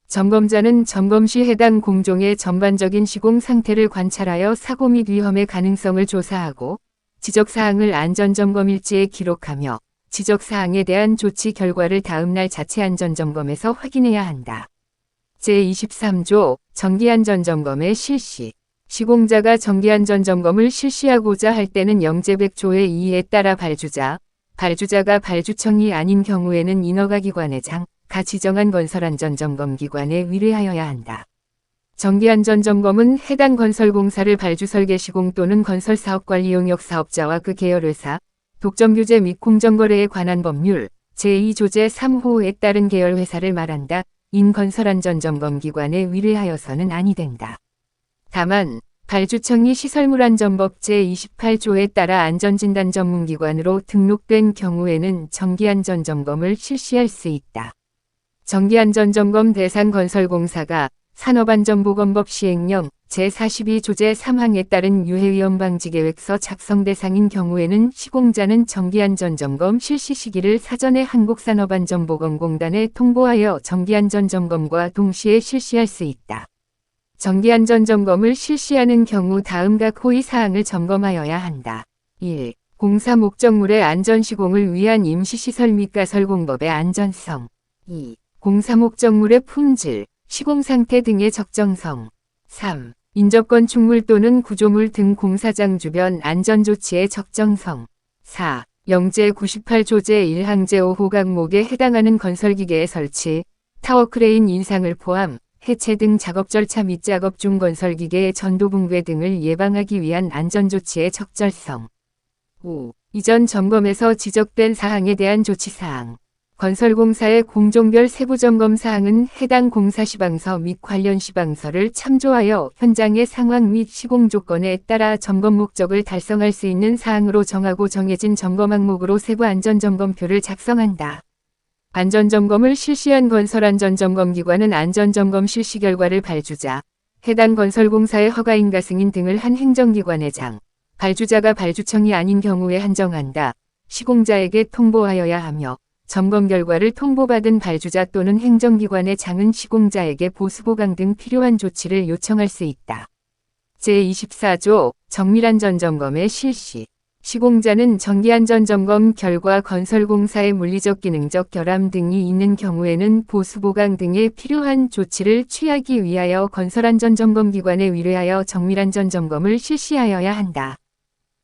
점검자는 점검 시 해당 공종의 전반적인 시공 상태를 관찰하여 사고 및 위험의 가능성을 조사하고 지적사항을 안전점검일지에 기록하며 지적사항에 대한 조치 결과를 다음날 자체 안전점검에서 확인해야 한다. 제23조 정기안전점검의 실시. 시공자가 정기안전점검을 실시하고자 할 때는 제100조의 2에 따라 발주자가 발주청이 아닌 경우에는 인허가기관의 가 지정한 건설안전점검기관에 의뢰하여야 한다. 정기안전점검은 해당 건설공사를 발주설계 시공 또는 건설사업관리 용역 사업자와 그 계열회사, 독점규제 및 공정거래에 관한 법률, 제2조 제3호에 따른 계열회사를 말한다. 인 건설안전점검기관에 의뢰하여서는 아니 된다. 다만 발주청이 시설물안전법 제28조에 따라 안전진단 전문기관으로 등록된 경우에는 정기안전점검을 실시할 수 있다. 정기안전점검 대상 건설공사가 산업안전보건법 시행령 제42조 제3항에 따른 유해위험방지계획서 작성 대상인 경우에는 시공자는 정기안전점검 실시 시기를 사전에 한국산업안전보건공단에 통보하여 정기안전점검과 동시에 실시할 수 있다. 정기안전점검을 실시하는 경우 다음 각 호의 사항을 점검하여야 한다. 1. 공사 목적물의 안전시공을 위한 임시시설 및 가설공법의 안전성. 2. 공사 목적물의 품질, 시공상태 등의 적정성. 3. 인접건축물 또는 구조물 등 공사장 주변 안전조치의 적정성. 4. 제98조 제1항 제5호 항목에 해당하는 건설기계의 설치, 타워크레인 인상을 포함, 해체 등 작업 절차 및 작업 중 건설기계의 전도 붕괴 등을 예방하기 위한 안전조치의 적절성. 5. 이전 점검에서 지적된 사항에 대한 조치사항. 건설공사의 공종별 세부점검 사항은 해당 공사 시방서 및 관련 시방서를 참조하여 현장의 상황 및 시공 조건에 따라 점검 목적을 달성할 수 있는 사항으로 정하고 정해진 점검 항목으로 세부 안전점검표를 작성한다. 안전점검을 실시한 건설안전점검기관은 안전점검 실시 결과를 발주자, 해당 건설공사의 허가인가 승인 등을 한 행정기관의 발주자가 발주청이 아닌 경우에 한정한다. 시공자에게 통보하여야 하며 점검 결과를 통보받은 발주자 또는 행정기관의 장은 시공자에게 보수보강 등 필요한 조치를 요청할 수 있다. 제24조 정밀안전점검의 실시. 시공자는 정기안전점검 결과 건설공사의 물리적 기능적 결함 등이 있는 경우에는 보수보강 등에 필요한 조치를 취하기 위하여 건설안전점검기관에 의뢰하여 정밀안전점검을 실시하여야 한다.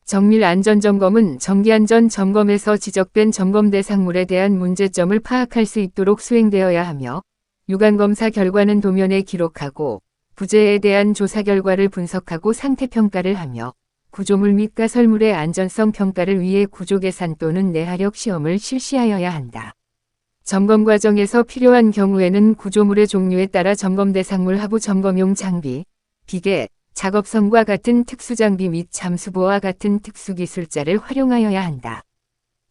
정밀안전점검은 정기안전점검에서 지적된 점검 대상물에 대한 문제점을 파악할 수 있도록 수행되어야 하며 유관검사 결과는 도면에 기록하고 부재에 대한 조사 결과를 분석하고 상태평가를 하며 구조물 및 가설물의 안전성 평가를 위해 구조계산 또는 내하력 시험을 실시하여야 한다. 점검 과정에서 필요한 경우에는 구조물의 종류에 따라 점검 대상물 하부 점검용 장비, 비계, 작업선과 같은 특수장비 및 잠수보와 같은 특수기술자를 활용하여야 한다.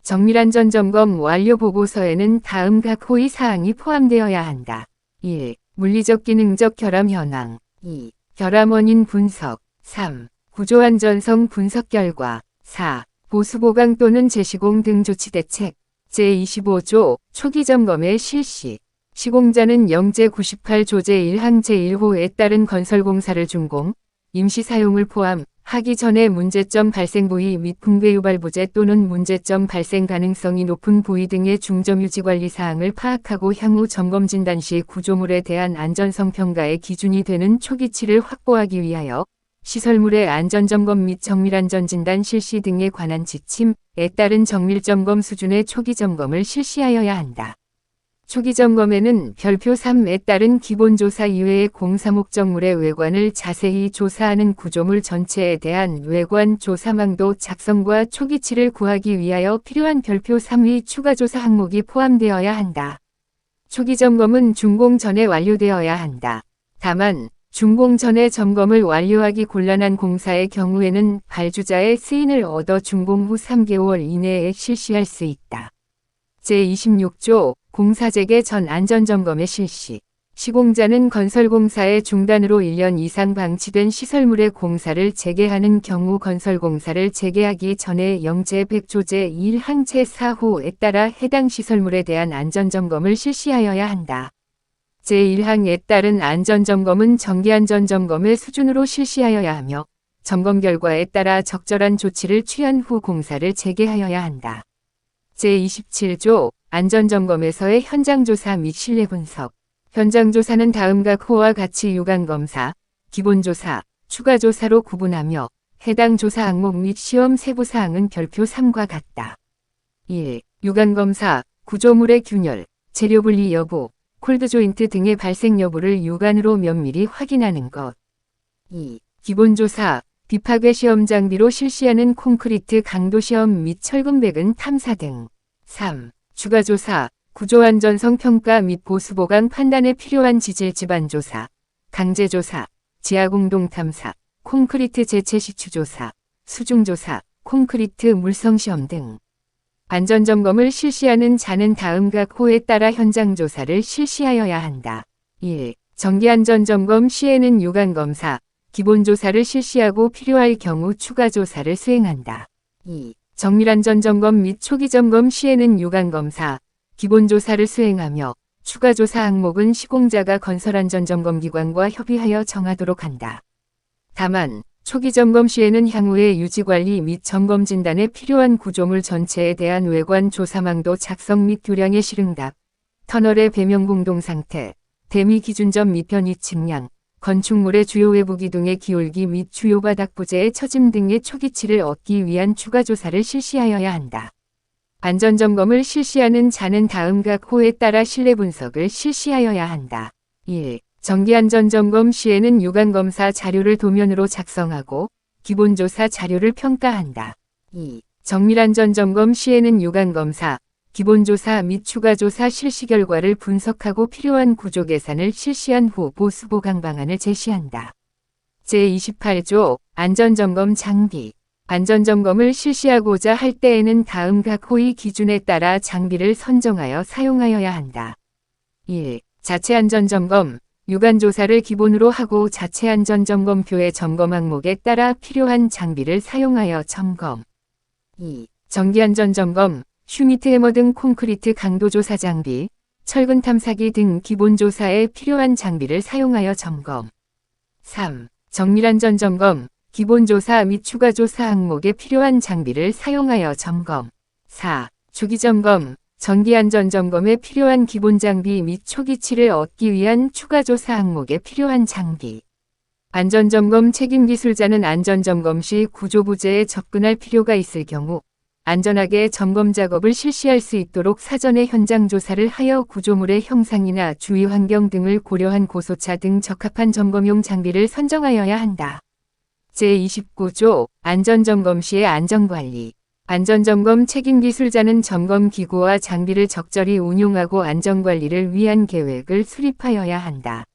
정밀안전점검 완료 보고서에는 다음 각 호의 사항이 포함되어야 한다. 1. 물리적 기능적 결함 현황. 2. 결함 원인 분석. 3. 구조안전성 분석 결과. 4. 보수보강 또는 재시공 등 조치 대책. 제25조 초기 점검의 실시. 시공자는 영제 98조 제1항 제1호에 따른 건설공사를 준공, 임시 사용을 포함하기 전에 문제점 발생 부위 및 붕괴 유발 부재 또는 문제점 발생 가능성이 높은 부위 등의 중점 유지 관리 사항을 파악하고 향후 점검 진단 시 구조물에 대한 안전성 평가의 기준이 되는 초기치를 확보하기 위하여 시설물의 안전점검 및 정밀안전진단 실시 등에 관한 지침에 따른 정밀점검 수준의 초기점검을 실시하여야 한다. 초기점검에는 별표 3에 따른 기본조사 이외의 공사 목적물의 외관을 자세히 조사하는 구조물 전체에 대한 외관 조사망도 작성과 초기치를 구하기 위하여 필요한 별표 3의 추가조사 항목이 포함되어야 한다. 초기점검은 준공 전에 완료되어야 한다. 다만 준공 전에 점검을 완료하기 곤란한 공사의 경우에는 발주자의 승인을 얻어 준공 후 3개월 이내에 실시할 수 있다. 제26조 공사재개 전 안전점검의 실시. 시공자는 건설공사의 중단으로 1년 이상 방치된 시설물의 공사를 재개하는 경우 건설공사를 재개하기 전에 영제 100조 제1항 제4호에 따라 해당 시설물에 대한 안전점검을 실시하여야 한다. 제1항에 따른 안전점검은 정기안전점검의 수준으로 실시하여야 하며 점검 결과에 따라 적절한 조치를 취한 후 공사를 재개하여야 한다. 제27조 안전점검에서의 현장조사 및 신뢰분석. 현장조사는 다음 각 호와 같이 유관검사, 기본조사, 추가조사로 구분하며 해당 조사 항목 및 시험 세부사항은 별표 3과 같다. 1. 유관검사, 구조물의 균열, 재료 분리 여부, 콜드조인트 등의 발생 여부를 육안으로 면밀히 확인하는 것. 2. 기본조사, 비파괴 시험 장비로 실시하는 콘크리트 강도 시험 및 철근 배근 탐사 등. 3. 추가조사, 구조안전성 평가 및 보수보강 판단에 필요한 지질 지반 조사, 강제조사, 지하공동 탐사, 콘크리트 재체 시추 조사, 수중조사, 콘크리트 물성 시험 등. 안전점검을 실시하는 자는 다음 각 호에 따라 현장조사를 실시하여야 한다. 1. 정기안전점검 시에는 유관검사, 기본조사를 실시하고 필요할 경우 추가조사를 수행한다. 2. 정밀안전점검 및 초기점검 시에는 유관검사, 기본조사를 수행하며 추가조사 항목은 시공자가 건설안전점검기관과 협의하여 정하도록 한다. 다만 초기점검 시에는 향후의 유지관리 및 점검진단에 필요한 구조물 전체에 대한 외관 조사망도 작성 및 교량의 실응답, 터널의 배명 공동 상태, 대미 기준점 및 변이 측량, 건축물의 주요 외부 기둥의 기울기 및 주요 바닥 부재의 처짐 등의 초기치를 얻기 위한 추가조사를 실시하여야 한다. 안전점검을 실시하는 자는 다음 각 호에 따라 신뢰분석을 실시하여야 한다. 1. 정기안전점검 시에는 유관검사 자료를 도면으로 작성하고 기본조사 자료를 평가한다. 2. 정밀안전점검 시에는 유관검사, 기본조사 및 추가조사 실시 결과를 분석하고 필요한 구조계산을 실시한 후 보수보강 방안을 제시한다. 제28조 안전점검 장비. 안전점검을 실시하고자 할 때에는 다음 각 호의 기준에 따라 장비를 선정하여 사용하여야 한다. 1. 자체안전점검. 유관조사를 기본으로 하고 자체안전점검표의 점검 항목에 따라 필요한 장비를 사용하여 점검. 2. 정기안전점검. 슈미트 해머 등 콘크리트 강도조사 장비, 철근 탐사기 등 기본조사에 필요한 장비를 사용하여 점검. 3. 정밀안전점검. 기본조사 및 추가조사 항목에 필요한 장비를 사용하여 점검. 4. 주기점검, 정기안전점검에 필요한 기본장비 및 초기치를 얻기 위한 추가조사 항목에 필요한 장비. 안전점검 책임기술자는 안전점검 시 구조부재에 접근할 필요가 있을 경우 안전하게 점검 작업을 실시할 수 있도록 사전에 현장 조사를 하여 구조물의 형상이나 주위 환경 등을 고려한 고소차 등 적합한 점검용 장비를 선정하여야 한다. 제29조 안전점검 시의 안전관리. 안전점검 책임기술자는 점검기구와 장비를 적절히 운용하고 안전관리를 위한 계획을 수립하여야 한다.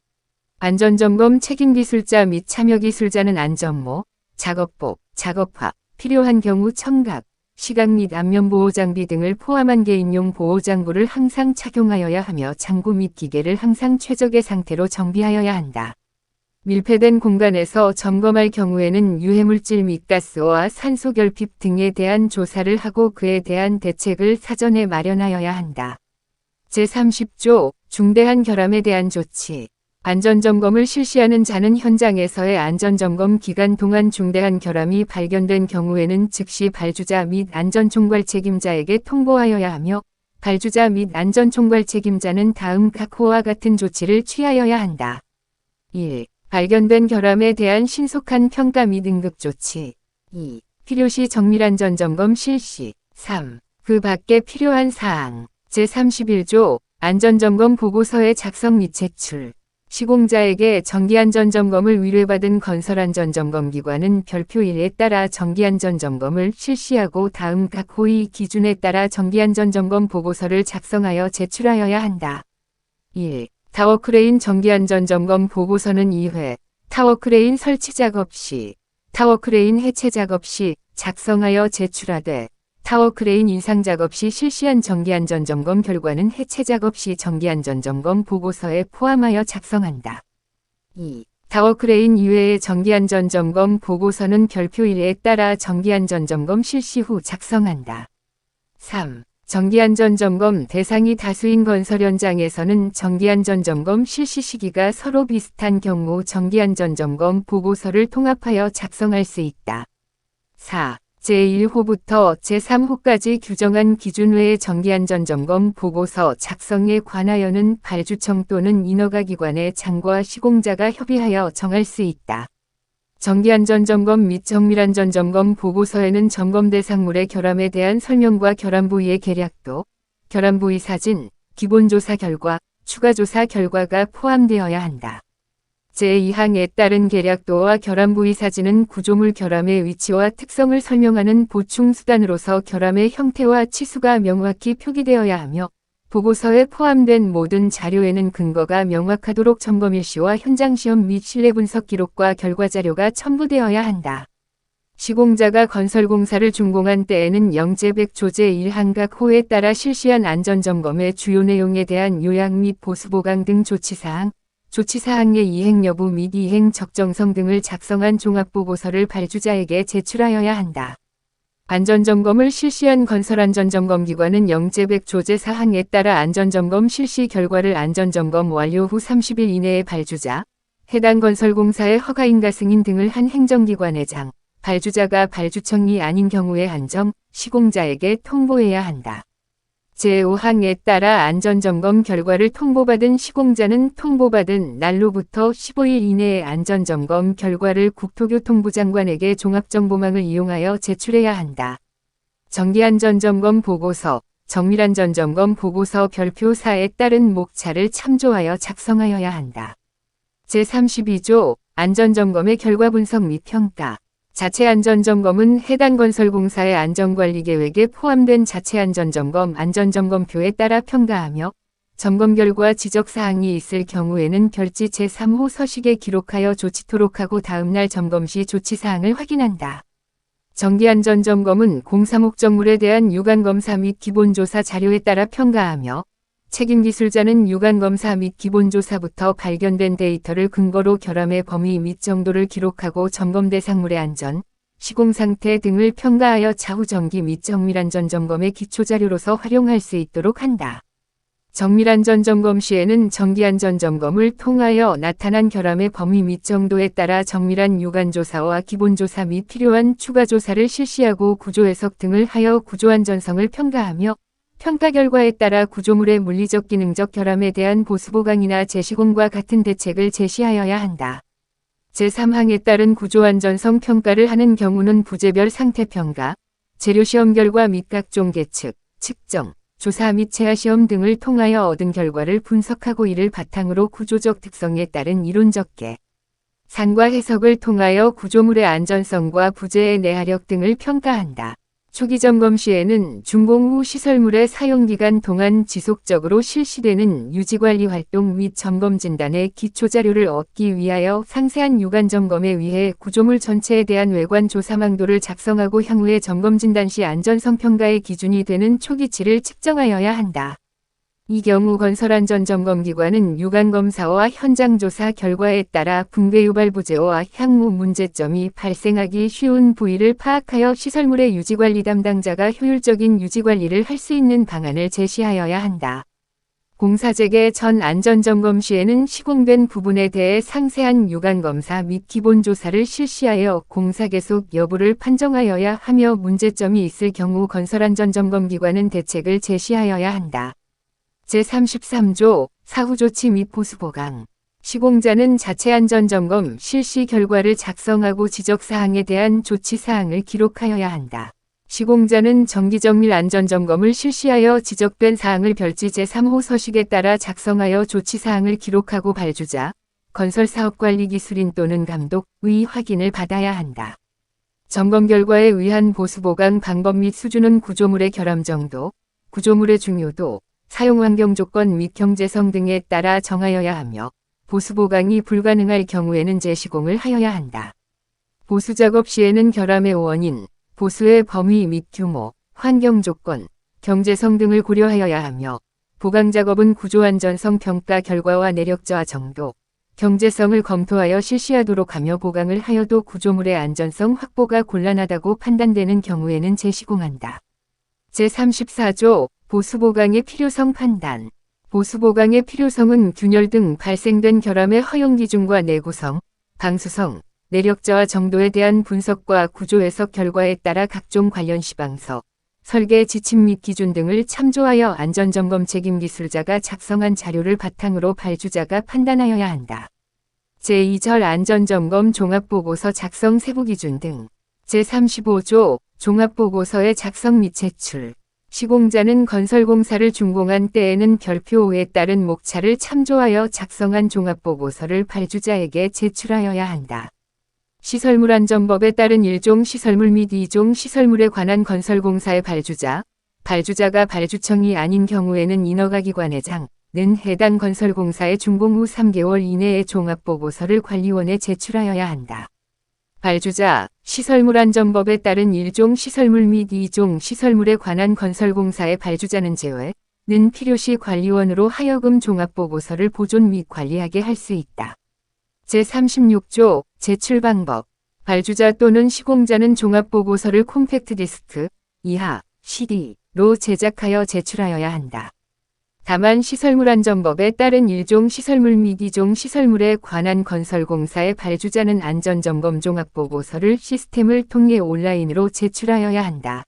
안전점검 책임기술자 및 참여기술자는 안전모, 작업복, 작업화, 필요한 경우 청각, 시각 및 안면보호장비 등을 포함한 개인용 보호장구를 항상 착용하여야 하며 장구 및 기계를 항상 최적의 상태로 정비하여야 한다. 밀폐된 공간에서 점검할 경우에는 유해물질 및 가스와 산소 결핍 등에 대한 조사를 하고 그에 대한 대책을 사전에 마련하여야 한다. 제30조 중대한 결함에 대한 조치. 안전점검을 실시하는 자는 현장에서의 안전점검 기간 동안 중대한 결함이 발견된 경우에는 즉시 발주자 및 안전총괄 책임자에게 통보하여야 하며 발주자 및 안전총괄 책임자는 다음 각호와 같은 조치를 취하여야 한다. 1. 발견된 결함에 대한 신속한 평가 및 응급조치. 2. 필요시 정밀안전점검 실시. 3. 그 밖에 필요한 사항. 제31조 안전점검 보고서의 작성 및 제출. 시공자에게 정기안전점검을 의뢰받은 건설안전점검기관은 별표 1에 따라 정기안전점검을 실시하고 다음 각 호의 기준에 따라 정기안전점검 보고서를 작성하여 제출하여야 한다. 1. 타워크레인 정기안전점검 보고서는 2회, 타워크레인 설치 작업 시, 타워크레인 해체 작업 시 작성하여 제출하되 타워크레인 인상 작업 시 실시한 정기안전점검 결과는 해체 작업 시 정기안전점검 보고서에 포함하여 작성한다. 2. 타워크레인 이외의 정기안전점검 보고서는 별표 1에 따라 정기안전점검 실시 후 작성한다. 3. 정기안전점검 대상이 다수인 건설 현장에서는 정기안전점검 실시 시기가 서로 비슷한 경우 정기안전점검 보고서를 통합하여 작성할 수 있다. 4. 제1호부터 제3호까지 규정한 기준 외의 정기안전점검 보고서 작성에 관하여는 발주청 또는 인허가 기관의 장과 시공자가 협의하여 정할 수 있다. 정기안전점검 및 정밀안전점검 보고서에는 점검 대상물의 결함에 대한 설명과 결함 부위의 계략도, 결함 부위 사진, 기본조사 결과, 추가조사 결과가 포함되어야 한다. 제2항에 따른 계략도와 결함 부위 사진은 구조물 결함의 위치와 특성을 설명하는 보충수단으로서 결함의 형태와 치수가 명확히 표기되어야 하며 보고서에 포함된 모든 자료에는 근거가 명확하도록 점검 일시와 현장시험 및 실내분석 기록과 결과자료가 첨부되어야 한다. 시공자가 건설공사를 준공한 때에는 영제100조 제1항 각 호에 따라 실시한 안전점검의 주요 내용에 대한 요약 및 보수보강 등 조치사항, 조치사항의 이행 여부 및 이행 적정성 등을 작성한 종합보고서를 발주자에게 제출하여야 한다. 안전점검을 실시한 건설안전점검기관은 영제100조 제4항에 따라 안전점검 실시 결과를 안전점검 완료 후 30일 이내에 발주자, 해당 건설공사의 허가인가 승인 등을 한 행정기관의 장, 발주자가 발주청이 아닌 경우에 한정, 시공자에게 통보해야 한다. 제5항에 따라 안전점검 결과를 통보받은 시공자는 통보받은 날로부터 15일 이내에 안전점검 결과를 국토교통부 장관에게 종합정보망을 이용하여 제출해야 한다. 정기안전점검 보고서, 정밀안전점검 보고서 별표 4에 따른 목차를 참조하여 작성하여야 한다. 제32조 안전점검의 결과 분석 및 평가. 자체 안전점검은 해당 건설공사의 안전관리 계획에 포함된 자체 안전점검 안전점검표에 따라 평가하며 점검 결과 지적사항이 있을 경우에는 별지 제3호 서식에 기록하여 조치토록 하고 다음날 점검 시 조치사항을 확인한다. 정기안전점검은 공사 목적물에 대한 유관검사 및 기본조사 자료에 따라 평가하며 책임기술자는 유관검사 및 기본조사부터 발견된 데이터를 근거로 결함의 범위 및 정도를 기록하고 점검 대상물의 안전, 시공상태 등을 평가하여 차후 정기 및 정밀안전점검의 기초자료로서 활용할 수 있도록 한다. 정밀안전점검 시에는 정기안전점검을 통하여 나타난 결함의 범위 및 정도에 따라 정밀한 유관조사와 기본조사 및 필요한 추가조사를 실시하고 구조해석 등을 하여 구조안전성을 평가하며 평가 결과에 따라 구조물의 물리적 기능적 결함에 대한 보수보강이나 재시공과 같은 대책을 제시하여야 한다. 제3항에 따른 구조안전성 평가를 하는 경우는 부재별 상태평가, 재료시험 결과 및 각종 계측, 측정, 조사 및 체하시험 등을 통하여 얻은 결과를 분석하고 이를 바탕으로 구조적 특성에 따른 이론적 계산과 해석을 통하여 구조물의 안전성과 부재의 내하력 등을 평가한다. 초기 점검 시에는 준공 후 시설물의 사용기간 동안 지속적으로 실시되는 유지관리 활동 및 점검 진단의 기초자료를 얻기 위하여 상세한 유관 점검에 의해 구조물 전체에 대한 외관 조사망도를 작성하고 향후의 점검 진단 시 안전성 평가의 기준이 되는 초기치를 측정하여야 한다. 이 경우 건설안전점검기관은 유관검사와 현장조사 결과에 따라 붕괴 유발 부재와 향후 문제점이 발생하기 쉬운 부위를 파악하여 시설물의 유지관리 담당자가 효율적인 유지관리를 할 수 있는 방안을 제시하여야 한다. 공사재개 전 안전점검 시에는 시공된 부분에 대해 상세한 유관검사 및 기본조사를 실시하여 공사 계속 여부를 판정하여야 하며 문제점이 있을 경우 건설안전점검기관은 대책을 제시하여야 한다. 제33조 사후조치 및 보수보강. 시공자는 자체 안전점검 실시 결과를 작성하고 지적사항에 대한 조치사항을 기록하여야 한다. 시공자는 정기정밀 안전점검을 실시하여 지적된 사항을 별지 제3호 서식에 따라 작성하여 조치사항을 기록하고 발주자, 건설사업관리기술인 또는 감독의 확인을 받아야 한다. 점검 결과에 의한 보수보강 방법 및 수준은 구조물의 결함 정도, 구조물의 중요도, 사용환경 조건 및 경제성 등에 따라 정하여야 하며 보수보강이 불가능할 경우에는 재시공을 하여야 한다. 보수작업 시에는 결함의 원인, 보수의 범위 및 규모, 환경 조건, 경제성 등을 고려하여야 하며 보강작업은 구조안전성 평가 결과와 내력저하 정도, 경제성을 검토하여 실시하도록 하며 보강을 하여도 구조물의 안전성 확보가 곤란하다고 판단되는 경우에는 재시공한다. 제34조 보수보강의 필요성 판단. 보수보강의 필요성은 균열 등 발생된 결함의 허용 기준과 내구성, 방수성, 내력저하 정도에 대한 분석과 구조해석 결과에 따라 각종 관련 시방서, 설계 지침 및 기준 등을 참조하여 안전점검 책임기술자가 작성한 자료를 바탕으로 발주자가 판단하여야 한다. 제2절 안전점검 종합보고서 작성 세부기준 등. 제35조 종합보고서의 작성 및 제출. 시공자는 건설공사를 준공한 때에는 별표 5에 따른 목차를 참조하여 작성한 종합보고서를 발주자에게 제출하여야 한다. 시설물안전법에 따른 1종 시설물 및 2종 시설물에 관한 건설공사의 발주자가 발주청이 아닌 경우에는 인허가기관회장은 해당 건설공사의 준공 후 3개월 이내에 종합보고서를 관리원에 제출하여야 한다. 발주자, 시설물안전법에 따른 1종 시설물 및 2종 시설물에 관한 건설공사의 발주자는 제외는 필요시 관리원으로 하여금 종합보고서를 보존 및 관리하게 할 수 있다. 제36조 제출 방법. 발주자 또는 시공자는 종합보고서를 콤팩트 디스크 이하 CD로 제작하여 제출하여야 한다. 다만 시설물안전법에 따른 1종 시설물 및 2종 시설물에 관한 건설공사의 발주자는 안전점검 종합보고서를 시스템을 통해 온라인으로 제출하여야 한다.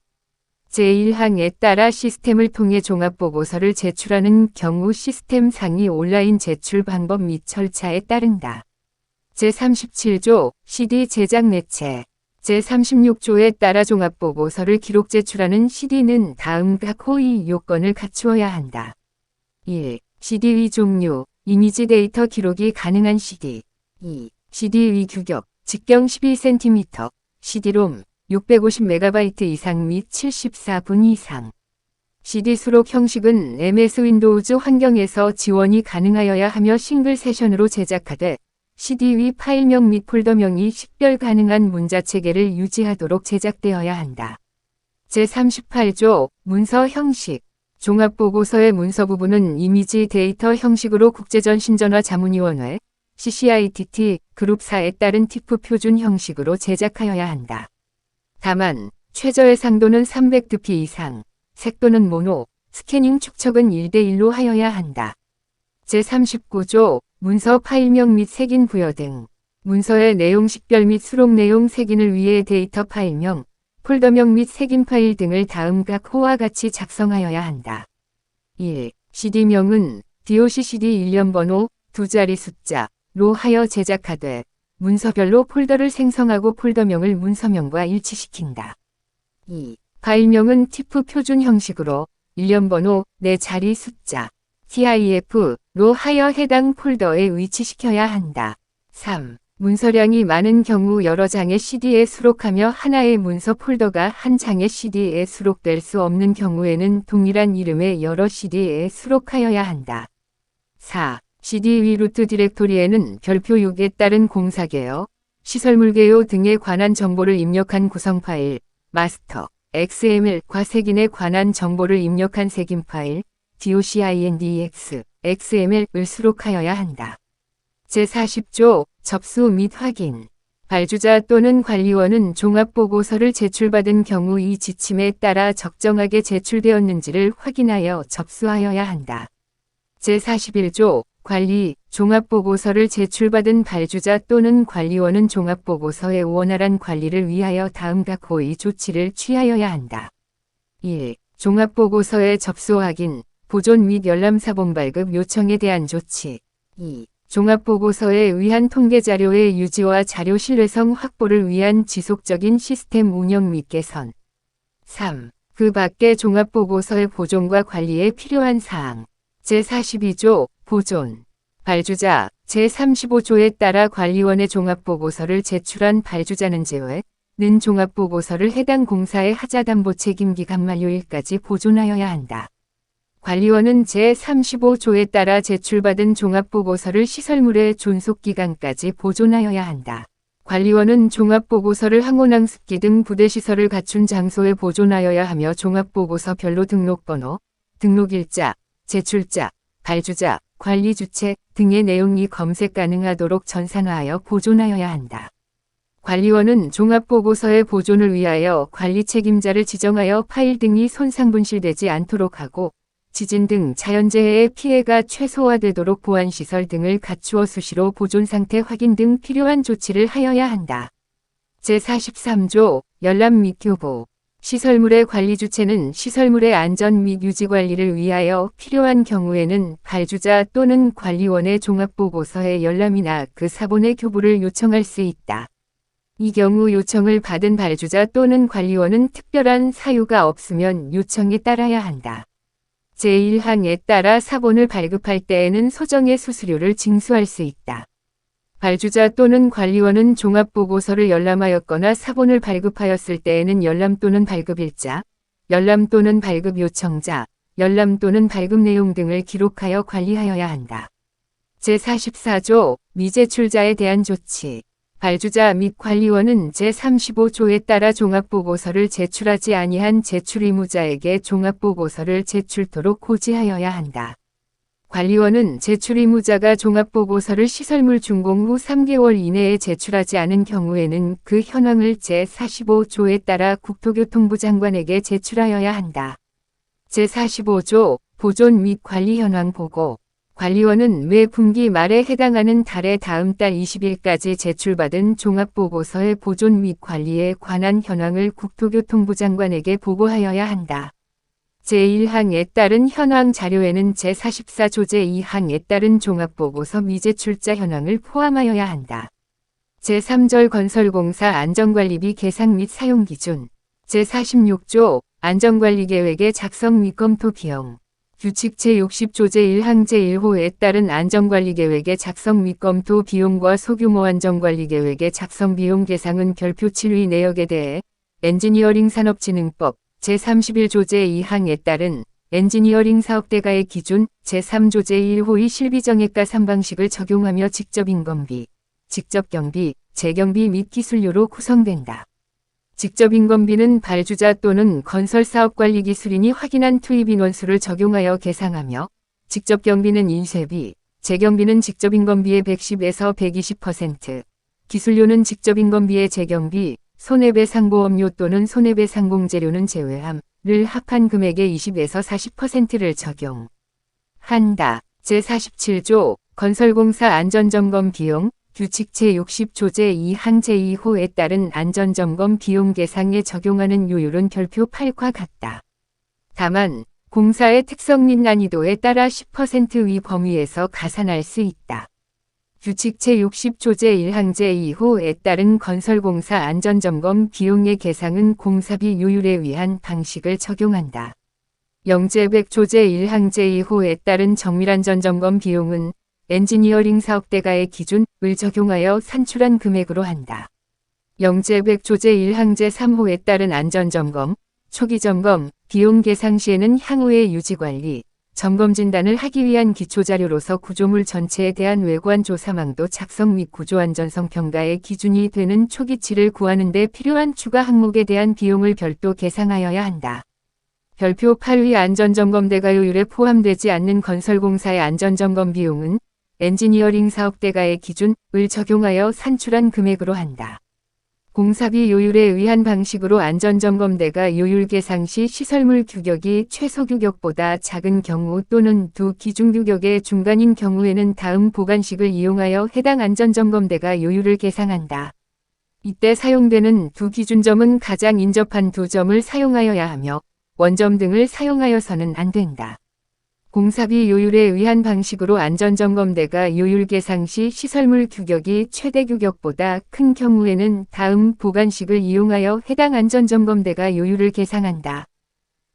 제1항에 따라 시스템을 통해 종합보고서를 제출하는 경우 시스템 상위 온라인 제출 방법 및 절차에 따른다. 제37조 CD 제작 매체. 제36조에 따라 종합보고서를 기록 제출하는 CD는 다음 각 호의 요건을 갖추어야 한다. 1. CD의 종류, 이미지 데이터 기록이 가능한 CD. 2. CD의 규격, 직경 12cm, CD-ROM 650MB 이상 및 74분 이상. CD 수록 형식은 MS 윈도우즈 환경에서 지원이 가능하여야 하며 싱글 세션으로 제작하되 CD의 파일명 및 폴더명이 식별 가능한 문자 체계를 유지하도록 제작되어야 한다. 제38조 문서 형식. 종합보고서의 문서 부분은 이미지 데이터 형식으로 국제전신전화 자문위원회 CCITT 그룹사에 따른 TIFF 표준 형식으로 제작하여야 한다. 다만 최저의 상도는 300dp 이상, 색도는 모노, 스캐닝 축척은 1대1로 하여야 한다. 제39조 문서 파일명 및 색인 부여 등 문서의 내용 식별 및 수록 내용 색인을 위해 데이터 파일명, 폴더명 및 색인 파일 등을 다음 각 호와 같이 작성하여야 한다. 1. CD명은 DOCCD 일련번호 2자리 숫자로 하여 제작하되 문서별로 폴더를 생성하고 폴더명을 문서명과 일치시킨다. 2. 파일명은 TIFF 표준 형식으로 일련번호 4자리 숫자 TIF로 하여 해당 폴더에 위치시켜야 한다. 3. 문서량이 많은 경우 여러 장의 CD에 수록하며 하나의 문서 폴더가 한 장의 CD에 수록될 수 없는 경우에는 동일한 이름의 여러 CD에 수록하여야 한다. 4. CD 위 루트 디렉토리에는 별표 6에 따른 공사개요, 시설물 개요 등에 관한 정보를 입력한 구성 파일, 마스터, XML과 색인에 관한 정보를 입력한 색인 파일, DOCINDEX, XML을 수록하여야 한다. 제40조 접수 및 확인. 발주자 또는 관리원은 종합보고서를 제출받은 경우 이 지침에 따라 적정하게 제출되었는지를 확인하여 접수하여야 한다. 제41조 관리, 종합보고서를 제출받은 발주자 또는 관리원은 종합보고서의 원활한 관리를 위하여 다음 각 호의 조치를 취하여야 한다. 1. 종합보고서의 접수 확인, 보존 및 열람 사본 발급 요청에 대한 조치. 2. 종합보고서에 의한 통계자료의 유지와 자료 신뢰성 확보를 위한 지속적인 시스템 운영 및 개선. 3. 그 밖의 종합보고서의 보존과 관리에 필요한 사항. 제42조 보존. 발주자 제35조에 따라 관리원의 종합보고서를 제출한 발주자는 제외는 종합보고서를 해당 공사의 하자담보 책임기간 만료일까지 보존하여야 한다. 관리원은 제35조에 따라 제출받은 종합보고서를 시설물의 존속기간까지 보존하여야 한다. 관리원은 종합보고서를 항온항습기 등 부대시설을 갖춘 장소에 보존하여야 하며 종합보고서별로 등록번호, 등록일자, 제출자, 발주자, 관리주체 등의 내용이 검색 가능하도록 전산화하여 보존하여야 한다. 관리원은 종합보고서의 보존을 위하여 관리 책임자를 지정하여 파일 등이 손상분실되지 않도록 하고 지진 등 자연재해의 피해가 최소화되도록 보안시설 등을 갖추어 수시로 보존상태 확인 등 필요한 조치를 하여야 한다. 제43조 열람 및 교보. 시설물의 관리 주체는 시설물의 안전 및 유지 관리를 위하여 필요한 경우에는 발주자 또는 관리원의 종합보고서의 열람이나 그 사본의 교부를 요청할 수 있다. 이 경우 요청을 받은 발주자 또는 관리원은 특별한 사유가 없으면 요청에 따라야 한다. 제1항에 따라 사본을 발급할 때에는 소정의 수수료를 징수할 수 있다. 발주자 또는 관리원은 종합보고서를 열람하였거나 사본을 발급하였을 때에는 열람 또는 발급일자, 열람 또는 발급 요청자, 열람 또는 발급 내용 등을 기록하여 관리하여야 한다. 제44조 미제출자에 대한 조치. 발주자 및 관리원은 제35조에 따라 종합보고서를 제출하지 아니한 제출 의무자에게 종합보고서를 제출토록 고지하여야 한다. 관리원은 제출 의무자가 종합보고서를 시설물 준공 후 3개월 이내에 제출하지 않은 경우에는 그 현황을 제45조에 따라 국토교통부 장관에게 제출하여야 한다. 제45조 보존 및 관리 현황 보고. 관리원은 매 분기 말에 해당하는 달의 다음 달 20일까지 제출받은 종합보고서의 보존 및 관리에 관한 현황을 국토교통부 장관에게 보고하여야 한다. 제1항에 따른 현황 자료에는 제44조 제2항에 따른 종합보고서 미제출자 현황을 포함하여야 한다. 제3절 건설공사 안전관리비 계상 및 사용기준. 제46조 안전관리계획의 작성 및 검토 비용. 규칙 제60조 제1항 제1호에 따른 안전관리계획의 작성 및 검토 비용과 소규모 안전관리계획의 작성 비용 계상은 별표 7위 내역에 대해 엔지니어링 산업진흥법 제31조 제2항에 따른 엔지니어링 사업대가의 기준 제3조 제1호의 실비정액과 3방식을 적용하며 직접인건비, 직접경비, 재경비 및 기술료로 구성된다. 직접인건비는 발주자 또는 건설사업관리기술인이 확인한 투입 인원수를 적용하여 계상하며 직접경비는 인쇄비, 재경비는 직접인건비의 110에서 120%, 기술료는 직접인건비의 재경비, 손해배상보험료 또는 손해배상공제료는 제외함 를 합한 금액의 20에서 40%를 적용한다. 제47조 건설공사 안전점검 비용 규칙 제60조 제2항 제2호에 따른 안전점검 비용 계상에 적용하는 요율은 별표 8과 같다. 다만 공사의 특성 및 난이도에 따라 10% 위 범위에서 가산할 수 있다. 규칙 제60조 제1항 제2호에 따른 건설공사 안전점검 비용의 계상은 공사비 요율에 의한 방식을 적용한다. 영제100조 제1항 제2호에 따른 정밀안전점검 비용은 엔지니어링 사업대가의 기준을 적용하여 산출한 금액으로 한다. 영제100조 제1항 제3호에 따른 안전점검, 초기점검, 비용 계상 시에는 향후의 유지관리, 점검 진단을 하기 위한 기초자료로서 구조물 전체에 대한 외관 조사망도 작성 및 구조안전성 평가의 기준이 되는 초기치를 구하는 데 필요한 추가 항목에 대한 비용을 별도 계상하여야 한다. 별표 8위 안전점검 대가요율에 포함되지 않는 건설공사의 안전점검 비용은 엔지니어링 사업대가의 기준을 적용하여 산출한 금액으로 한다. 공사비 요율에 의한 방식으로 안전점검대가 요율 계상 시 시설물 규격이 최소 규격보다 작은 경우 또는 두 기준 규격의 중간인 경우에는 다음 보관식을 이용하여 해당 안전점검대가 요율을 계상한다. 이때 사용되는 두 기준점은 가장 인접한 두 점을 사용하여야 하며 원점 등을 사용하여서는 안 된다. 공사비 요율에 의한 방식으로 안전점검대가 요율 계상 시 시설물 규격이 최대 규격보다 큰 경우에는 다음 보관식을 이용하여 해당 안전점검대가 요율을 계상한다.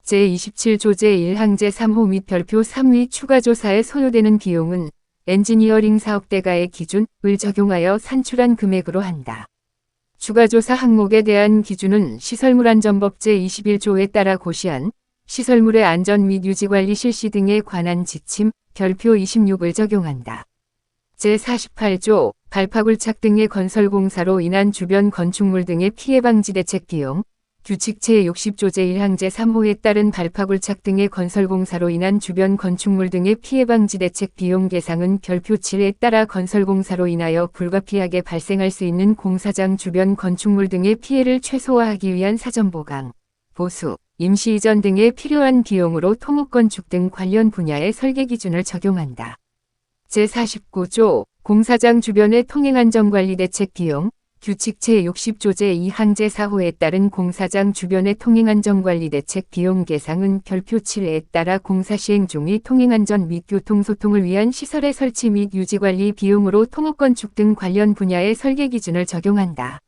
제27조 제1항 제3호 및 별표 3위 추가조사에 소요되는 비용은 엔지니어링 사업대가의 기준을 적용하여 산출한 금액으로 한다. 추가조사 항목에 대한 기준은 시설물안전법 제21조에 따라 고시한 시설물의 안전 및 유지관리 실시 등에 관한 지침, 별표 26을 적용한다. 제48조, 발파굴착 등의 건설공사로 인한 주변 건축물 등의 피해방지 대책 비용, 규칙 제60조 제1항 제3호에 따른 발파굴착 등의 건설공사로 인한 주변 건축물 등의 피해방지 대책 비용 계상은 별표 7에 따라 건설공사로 인하여 불가피하게 발생할 수 있는 공사장 주변 건축물 등의 피해를 최소화하기 위한 사전보강, 보수, 임시 이전 등에 필요한 비용으로 토목건축 등 관련 분야의 설계 기준을 적용한다. 제49조 공사장 주변의 통행안전관리 대책 비용 규칙 제60조 제2항 제4호에 따른 공사장 주변의 통행안전관리 대책 비용 계상은 별표 7에 따라 공사 시행 중의 통행안전 및 교통소통을 위한 시설의 설치 및 유지관리 비용으로 토목건축 등 관련 분야의 설계 기준을 적용한다.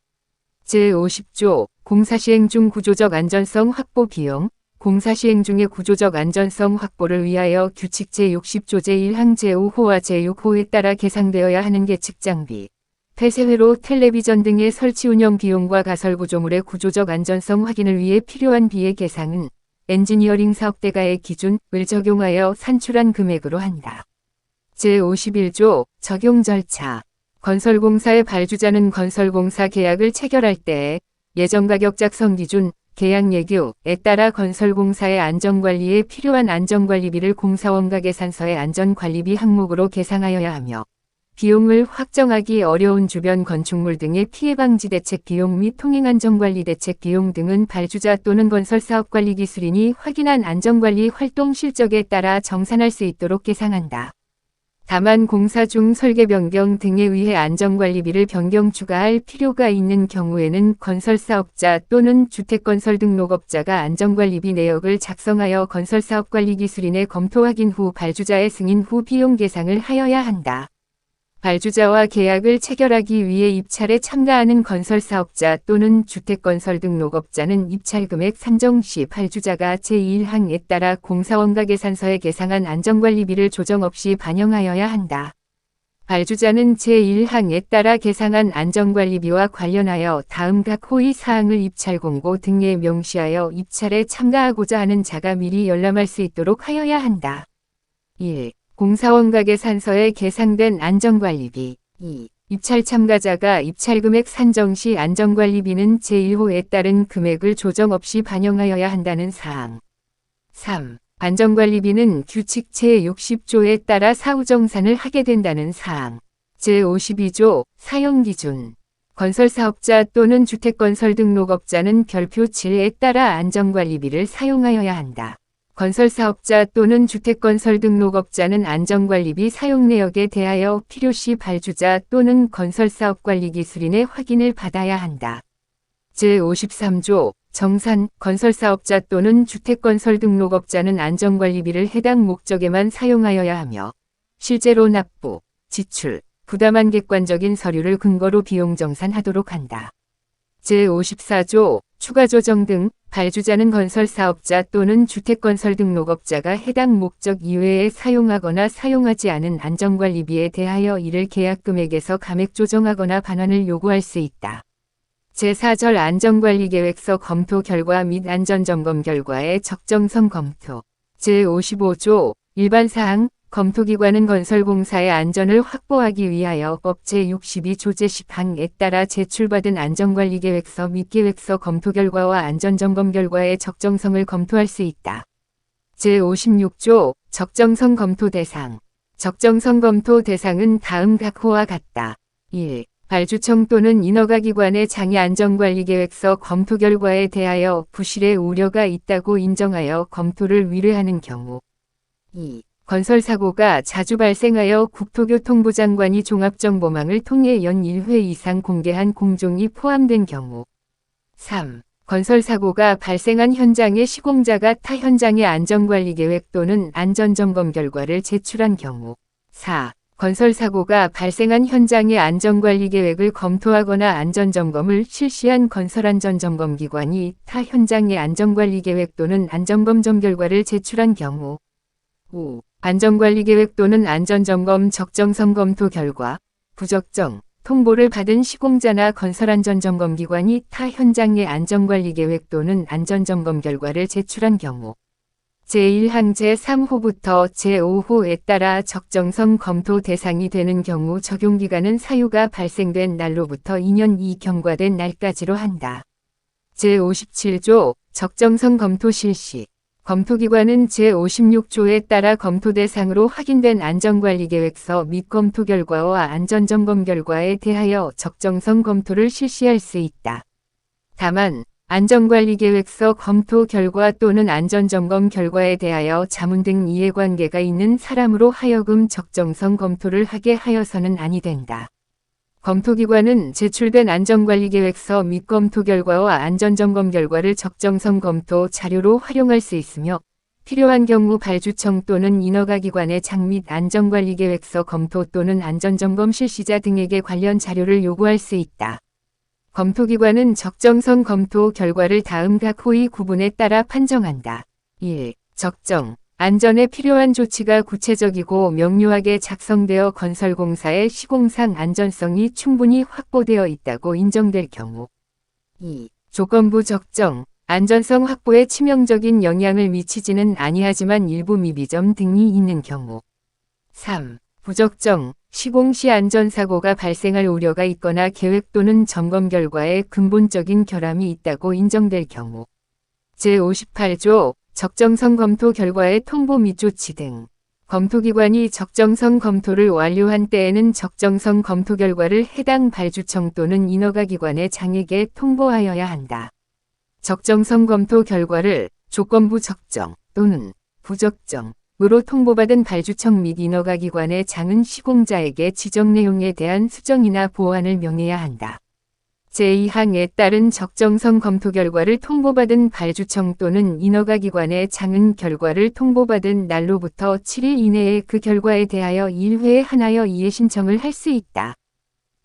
제50조 공사 시행 중 구조적 안전성 확보 비용 공사 시행 중의 구조적 안전성 확보를 위하여 규칙 제60조 제1항 제5호와 제6호에 따라 계상되어야 하는 계측 장비, 폐쇄회로 텔레비전 등의 설치 운영 비용과 가설 구조물의 구조적 안전성 확인을 위해 필요한 비의 계상은 엔지니어링 사업대가의 기준을 적용하여 산출한 금액으로 한다. 제51조 적용 절차 건설공사의 발주자는 건설공사 계약을 체결할 때 예정가격 작성 기준, 계약 예규에 따라 건설공사의 안전관리에 필요한 안전관리비를 공사원가 계산서의 안전관리비 항목으로 계상하여야 하며 비용을 확정하기 어려운 주변 건축물 등의 피해방지 대책 비용 및 통행안전관리 대책 비용 등은 발주자 또는 건설사업관리기술인이 확인한 안전관리 활동 실적에 따라 정산할 수 있도록 계상한다. 다만 공사 중 설계 변경 등에 의해 안전관리비를 변경 추가할 필요가 있는 경우에는 건설사업자 또는 주택건설등록업자가 안전관리비 내역을 작성하여 건설사업관리기술인의 검토 확인 후 발주자의 승인 후 비용 계상을 하여야 한다. 발주자와 계약을 체결하기 위해 입찰에 참가하는 건설사업자 또는 주택건설등록업자는 입찰금액 산정 시 발주자가 제1항에 따라 공사원가 계산서에 계상한 안전관리비를 조정 없이 반영하여야 한다. 발주자는 제1항에 따라 계상한 안전관리비와 관련하여 다음 각 호의 사항을 입찰 공고 등에 명시하여 입찰에 참가하고자 하는 자가 미리 열람할 수 있도록 하여야 한다. 1. 공사원가 계산서에 계상된 안전관리비 2. 입찰 참가자가 입찰금액 산정 시 안전관리비는 제1호에 따른 금액을 조정 없이 반영하여야 한다는 사항 3. 안전관리비는 규칙 제60조에 따라 사후정산을 하게 된다는 사항 제52조 사용기준 건설사업자 또는 주택건설 등록업자는 별표 7에 따라 안전관리비를 사용하여야 한다. 건설사업자 또는 주택건설 등록업자는 안전관리비 사용 내역에 대하여 필요시 발주자 또는 건설사업관리기술인의 확인을 받아야 한다. 제53조 정산, 건설사업자 또는 주택건설 등록업자는 안전관리비를 해당 목적에만 사용하여야 하며 실제로 납부, 지출, 부담한 객관적인 서류를 근거로 비용 정산하도록 한다. 제54조 추가 조정 등 발주자는 건설사업자 또는 주택건설 등록업자가 해당 목적 이외에 사용하거나 사용하지 않은 안전관리비에 대하여 이를 계약금액에서 감액 조정하거나 반환을 요구할 수 있다. 제4절 안전관리계획서 검토 결과 및 안전점검 결과의 적정성 검토. 제55조 일반사항 검토기관은 건설공사의 안전을 확보하기 위하여 법 제62조 제10항에 따라 제출받은 안전관리계획서 및 계획서 검토 결과와 안전점검 결과의 적정성을 검토할 수 있다. 제56조 적정성 검토 대상. 적정성 검토 대상은 다음 각호와 같다. 1. 발주청 또는 인허가기관의 장애 안전관리계획서 검토 결과에 대하여 부실의 우려가 있다고 인정하여 검토를 위례하는 경우. 2. 건설사고가 자주 발생하여 국토교통부 장관이 종합정보망을 통해 연 1회 이상 공개한 공종이 포함된 경우. 3. 건설사고가 발생한 현장의 시공자가 타 현장의 안전관리계획 또는 안전점검 결과를 제출한 경우. 4. 건설사고가 발생한 현장의 안전관리계획을 검토하거나 안전점검을 실시한 건설안전점검기관이 타 현장의 안전관리계획 또는 안전검점 결과를 제출한 경우. 5. 안전관리계획 또는 안전점검 적정성 검토 결과, 부적정, 통보를 받은 시공자나 건설안전점검기관이 타 현장의 안전관리계획 또는 안전점검 결과를 제출한 경우. 제1항 제3호부터 제5호에 따라 적정성 검토 대상이 되는 경우 적용기간은 사유가 발생된 날로부터 2년 이 경과된 날까지로 한다. 제57조 적정성 검토 실시. 검토기관은 제56조에 따라 검토 대상으로 확인된 안전관리계획서 및 검토 결과와 안전점검 결과에 대하여 적정성 검토를 실시할 수 있다. 다만 안전관리계획서 검토 결과 또는 안전점검 결과에 대하여 자문 등 이해관계가 있는 사람으로 하여금 적정성 검토를 하게 하여서는 아니 된다. 검토기관은 제출된 안전관리계획서 및 검토 결과와 안전점검 결과를 적정성 검토 자료로 활용할 수 있으며 필요한 경우 발주청 또는 인허가기관의 장 및 안전관리계획서 검토 또는 안전점검 실시자 등에게 관련 자료를 요구할 수 있다. 검토기관은 적정성 검토 결과를 다음 각 호의 구분에 따라 판정한다. 1. 적정. 안전에 필요한 조치가 구체적이고 명료하게 작성되어 건설공사의 시공상 안전성이 충분히 확보되어 있다고 인정될 경우. 2. 조건부 적정. 안전성 확보에 치명적인 영향을 미치지는 아니하지만 일부 미비점 등이 있는 경우. 3. 부적정. 시공 시 안전사고가 발생할 우려가 있거나 계획 또는 점검 결과에 근본적인 결함이 있다고 인정될 경우. 제58조 적정성 검토 결과의 통보 및 조치 등. 검토기관이 적정성 검토를 완료한 때에는 적정성 검토 결과를 해당 발주청 또는 인허가기관의 장에게 통보하여야 한다. 적정성 검토 결과를 조건부 적정 또는 부적정으로 통보받은 발주청 및 인허가기관의 장은 시공자에게 지정 내용에 대한 수정이나 보완을 명해야 한다. 제2항에 따른 적정성 검토 결과를 통보받은 발주청 또는 인허가기관의 장은 결과를 통보받은 날로부터 7일 이내에 그 결과에 대하여 1회에 한하여 이해 신청을 할 수 있다.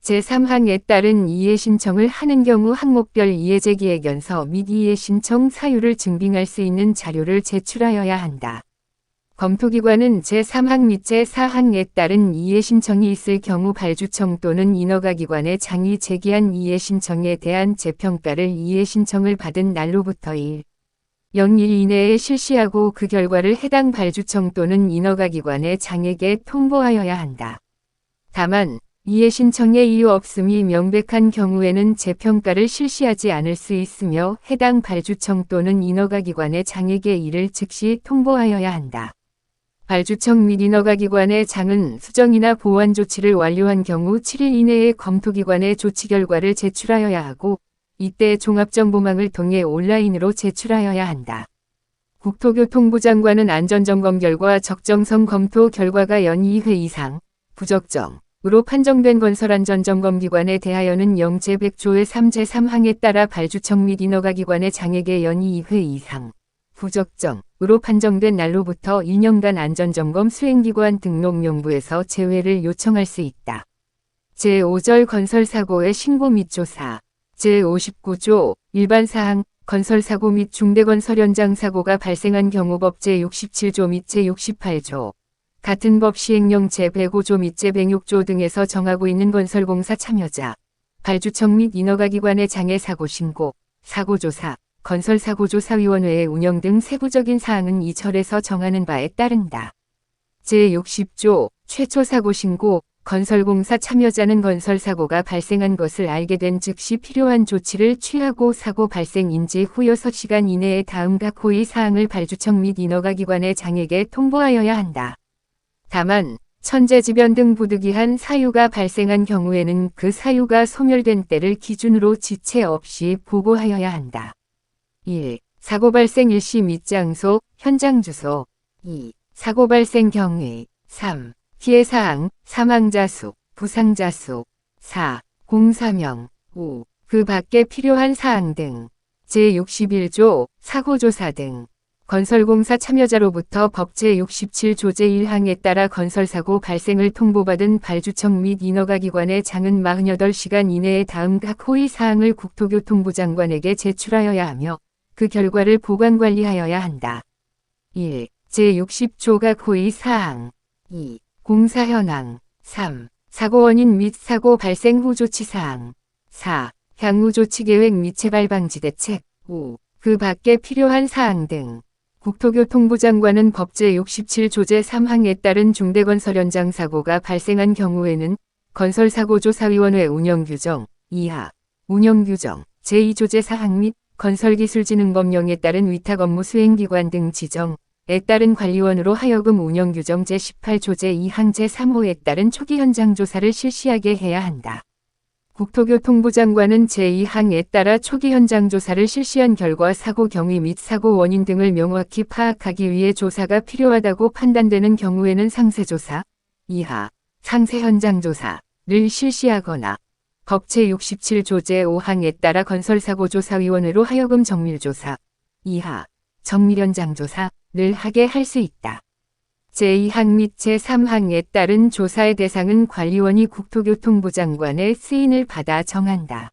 제3항에 따른 이해 신청을 하는 경우 항목별 이해 제기의견서 및 이해 신청 사유를 증빙할 수 있는 자료를 제출하여야 한다. 검토기관은 제3항 및 제4항에 따른 이해 신청이 있을 경우 발주청 또는 인허가기관의 장이 제기한 이해 신청에 대한 재평가를 이해 신청을 받은 날로부터 1. 0일 이내에 실시하고 그 결과를 해당 발주청 또는 인허가기관의 장에게 통보하여야 한다. 다만 이해 신청에 이유 없음이 명백한 경우에는 재평가를 실시하지 않을 수 있으며 해당 발주청 또는 인허가기관의 장에게 이를 즉시 통보하여야 한다. 발주청 및 인허가기관의 장은 수정이나 보완 조치를 완료한 경우 7일 이내에 검토기관의 조치 결과를 제출하여야 하고 이때 종합정보망을 통해 온라인으로 제출하여야 한다. 국토교통부 장관은 안전점검 결과 적정성 검토 결과가 연 2회 이상 부적정으로 판정된 건설안전점검기관에 대하여는 영제 100조의 3제 3항에 따라 발주청 및 인허가기관의 장에게 연 2회 이상 부적정으로 판정된 날로부터 1년간 안전점검 수행기관 등록명부에서 제외를 요청할 수 있다. 제5절 건설사고의 신고 및 조사 제59조 일반사항 건설사고 및 중대건설 현장 사고가 발생한 경우 법 제67조 및 제68조 같은 법 시행령 제105조 및 제106조 등에서 정하고 있는 건설공사 참여자, 발주청 및 인허가기관의 장애 사고신고, 사고조사, 건설사고조사위원회의 운영 등 세부적인 사항은 이 절에서 정하는 바에 따른다. 제60조 최초 사고신고 건설공사 참여자는 건설사고가 발생한 것을 알게 된 즉시 필요한 조치를 취하고 사고 발생 인지 후 6시간 이내에 다음 각 호의 사항을 발주청 및 인허가기관의 장에게 통보하여야 한다. 다만 천재지변 등 부득이한 사유가 발생한 경우에는 그 사유가 소멸된 때를 기준으로 지체 없이 보고하여야 한다. 1. 사고 발생 일시 및 장소, 현장 주소 2. 사고 발생 경위 3. 피해사항, 사망자 수, 부상자 수 4. 공사명 5. 그 밖에 필요한 사항 등 제61조, 사고조사 등 건설공사 참여자로부터 법 제67조 제1항에 따라 건설사고 발생을 통보받은 발주청 및 인허가기관의 장은 48시간 이내에 다음 각 호의 사항을 국토교통부 장관에게 제출하여야 하며 그 결과를 보관관리하여야 한다. 1. 제60조 각 호의 사항 2. 공사 현황 3. 사고 원인 및 사고 발생 후 조치 사항 4. 향후 조치 계획 및 재발 방지 대책 5. 그 밖에 필요한 사항 등 국토교통부 장관은 법 제67조 제3항에 따른 중대건설 현장 사고가 발생한 경우에는 건설사고조사위원회 운영규정, 이하, 운영규정, 제2조 제4항 및 건설기술진흥법령에 따른 위탁 업무 수행기관 등 지정에 따른 관리원으로 하여금 운영규정 제18조 제2항 제3호에 따른 초기 현장 조사를 실시하게 해야 한다. 국토교통부 장관은 제2항에 따라 초기 현장 조사를 실시한 결과 사고 경위 및 사고 원인 등을 명확히 파악하기 위해 조사가 필요하다고 판단되는 경우에는 상세조사, 이하, 상세 현장 조사를 실시하거나 법 제67조 제5항에 따라 건설사고조사위원회로 하여금 정밀조사, 이하, 정밀현장 조사를 하게 할 수 있다. 제2항 및 제3항에 따른 조사의 대상은 관리원이 국토교통부 장관의 승인을 받아 정한다.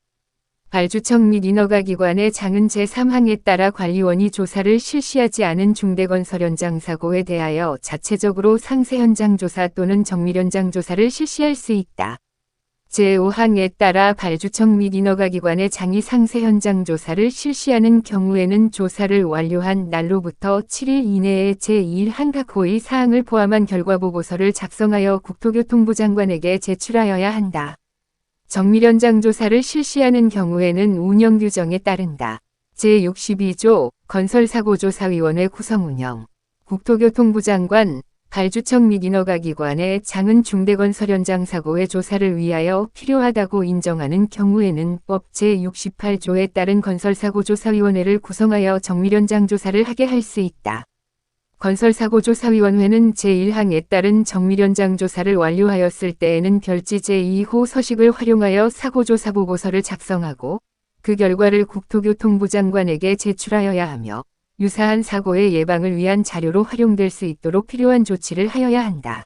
발주청 및 인허가기관의 장은 제3항에 따라 관리원이 조사를 실시하지 않은 중대건설 현장 사고에 대하여 자체적으로 상세 현장 조사 또는 정밀현장 조사를 실시할 수 있다. 제5항에 따라 발주청 및 인허가기관의 장이 상세 현장 조사를 실시하는 경우에는 조사를 완료한 날로부터 7일 이내에 제1항 각 호의 사항을 포함한 결과보고서를 작성하여 국토교통부 장관에게 제출하여야 한다. 정밀현장 조사를 실시하는 경우에는 운영규정에 따른다. 제62조 건설사고조사위원회 구성운영 국토교통부 장관 발주청 및 인허가기관의 장은 중대건설 현장 사고의 조사를 위하여 필요하다고 인정하는 경우에는 법 제68조에 따른 건설사고조사위원회를 구성하여 정밀현장 조사를 하게 할 수 있다. 건설사고조사위원회는 제1항에 따른 정밀현장 조사를 완료하였을 때에는 별지 제2호 서식을 활용하여 사고조사 보고서를 작성하고 그 결과를 국토교통부 장관에게 제출하여야 하며 유사한 사고의 예방을 위한 자료로 활용될 수 있도록 필요한 조치를 하여야 한다.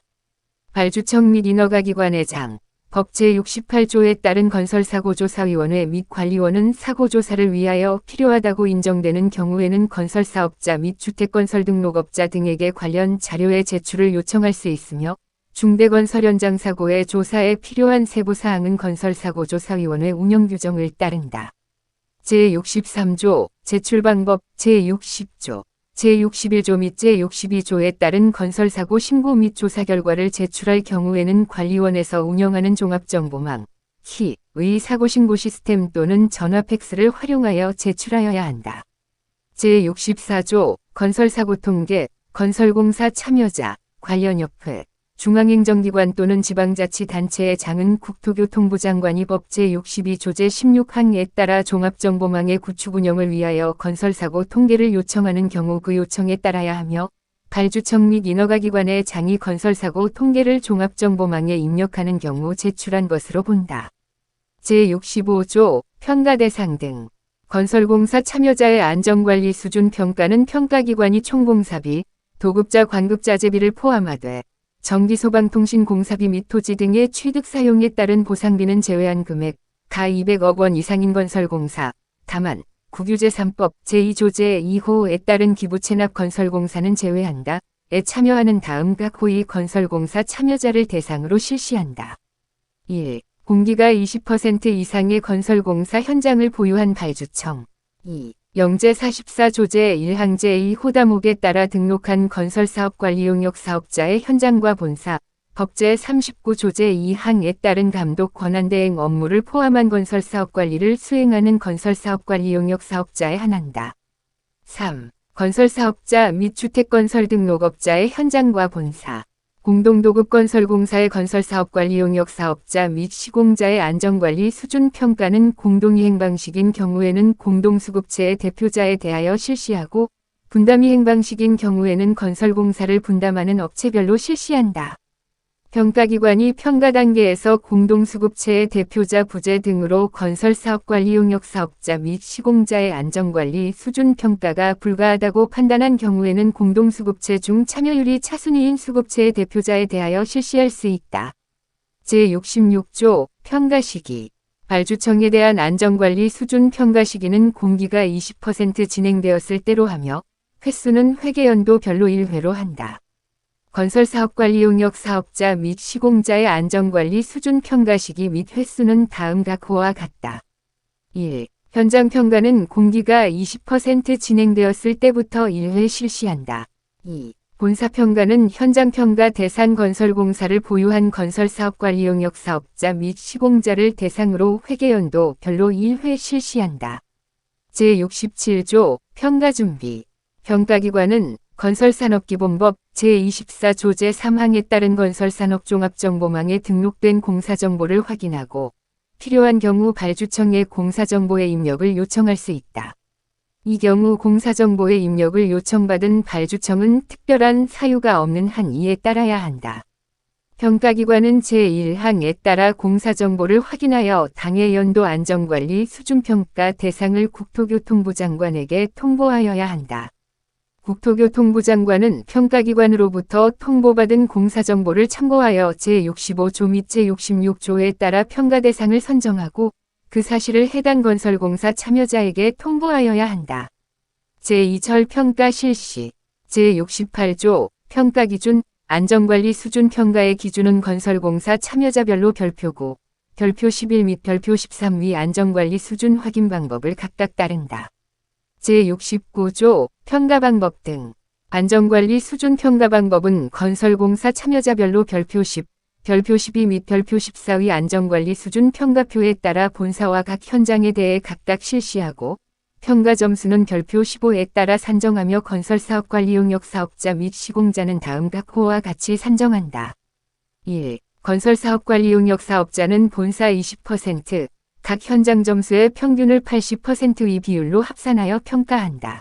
발주청 및 인허가기관의 장, 법 제68조에 따른 건설사고조사위원회 및 관리원은 사고조사를 위하여 필요하다고 인정되는 경우에는 건설사업자 및 주택건설 등록업자 등에게 관련 자료의 제출을 요청할 수 있으며 중대건설 현장 사고의 조사에 필요한 세부사항은 건설사고조사위원회 운영규정을 따른다. 제63조, 제출방법, 제60조, 제61조 및 제62조에 따른 건설사고 신고 및 조사 결과를 제출할 경우에는 관리원에서 운영하는 종합정보망, 의 사고신고 시스템 또는 전화 팩스를 활용하여 제출하여야 한다. 제64조, 건설사고 통계, 건설공사 참여자, 관련 협회, 중앙행정기관 또는 지방자치단체의 장은 국토교통부 장관이 법 제62조 제16항에 따라 종합정보망의 구축 운영을 위하여 건설사고 통계를 요청하는 경우 그 요청에 따라야 하며 발주청 및 인허가기관의 장이 건설사고 통계를 종합정보망에 입력하는 경우 제출한 것으로 본다. 제65조 평가 대상 등 건설공사 참여자의 안전관리 수준 평가는 평가기관이 총공사비, 도급자 관급자재비를 포함하되 전기소방통신 공사비 및 토지 등의 취득 사용에 따른 보상비는 제외한 금액, 가 200억 원 이상인 건설공사, 다만 국유제 3법 제2조 제2호에 따른 기부채납 건설공사는 제외한다. 에 참여하는 다음 각 호위 건설공사 참여자를 대상으로 실시한다. 1. 공기가 20% 이상의 건설공사 현장을 보유한 발주청. 2. 영제 44조 제1항 제2호 다목에 따라 등록한 건설사업관리용역 사업자의 현장과 본사, 법 제39조 제2항에 따른 감독 권한대행 업무를 포함한 건설사업관리를 수행하는 건설사업관리용역 사업자에 한한다. 3. 건설사업자 및 주택건설 등록업자의 현장과 본사, 공동도급건설공사의 건설사업관리용역 사업자 및 시공자의 안전관리 수준평가는 공동이행 방식인 경우에는 공동수급체의 대표자에 대하여 실시하고 분담이행 방식인 경우에는 건설공사를 분담하는 업체별로 실시한다. 평가기관이 평가 단계에서 공동수급체의 대표자 부재 등으로 건설사업관리용역 사업자 및 시공자의 안전관리 수준평가가 불가하다고 판단한 경우에는 공동수급체 중 참여율이 차순위인 수급체의 대표자에 대하여 실시할 수 있다. 제66조 평가 시기. 발주청에 대한 안전관리 수준평가 시기는 공기가 20% 진행되었을 때로 하며 횟수는 회계연도별로 1회로 한다. 건설사업관리용역 사업자 및 시공자의 안전관리 수준평가 시기 및 횟수는 다음 각 호와 같다. 1. 현장평가는 공기가 20% 진행되었을 때부터 1회 실시한다. 2. 본사평가는 현장평가 대상 건설공사를 보유한 건설사업관리용역 사업자 및 시공자를 대상으로 회계연도 별로 1회 실시한다. 제67조 평가준비. 평가기관은 건설산업기본법 제24조 제3항에 따른 건설산업종합정보망에 등록된 공사정보를 확인하고 필요한 경우 발주청에 공사정보의 입력을 요청할 수 있다. 이 경우 공사정보의 입력을 요청받은 발주청은 특별한 사유가 없는 한 이에 따라야 한다. 평가기관은 제1항에 따라 공사정보를 확인하여 당해 연도 안전관리 수준평가 대상을 국토교통부 장관에게 통보하여야 한다. 국토교통부 장관은 평가기관으로부터 통보받은 공사정보를 참고하여 제65조 및 제66조에 따라 평가 대상을 선정하고 그 사실을 해당 건설공사 참여자에게 통보하여야 한다. 제2절 평가 실시. 제68조 평가기준. 안전관리 수준 평가의 기준은 건설공사 참여자별로 별표고 별표 11 및 별표 13 위 안전관리 수준 확인 방법을 각각 따른다. 제69조 평가방법 등. 안전관리 수준 평가방법은 건설공사 참여자별로 별표 10, 별표 12 및 별표 14위 안전관리 수준 평가표에 따라 본사와 각 현장에 대해 각각 실시하고 평가 점수는 별표 15에 따라 산정하며 건설사업관리용역 사업자 및 시공자는 다음 각 호와 같이 산정한다. 1. 건설사업관리용역 사업자는 본사 20%, 각 현장 점수의 평균을 80%의 비율로 합산하여 평가한다.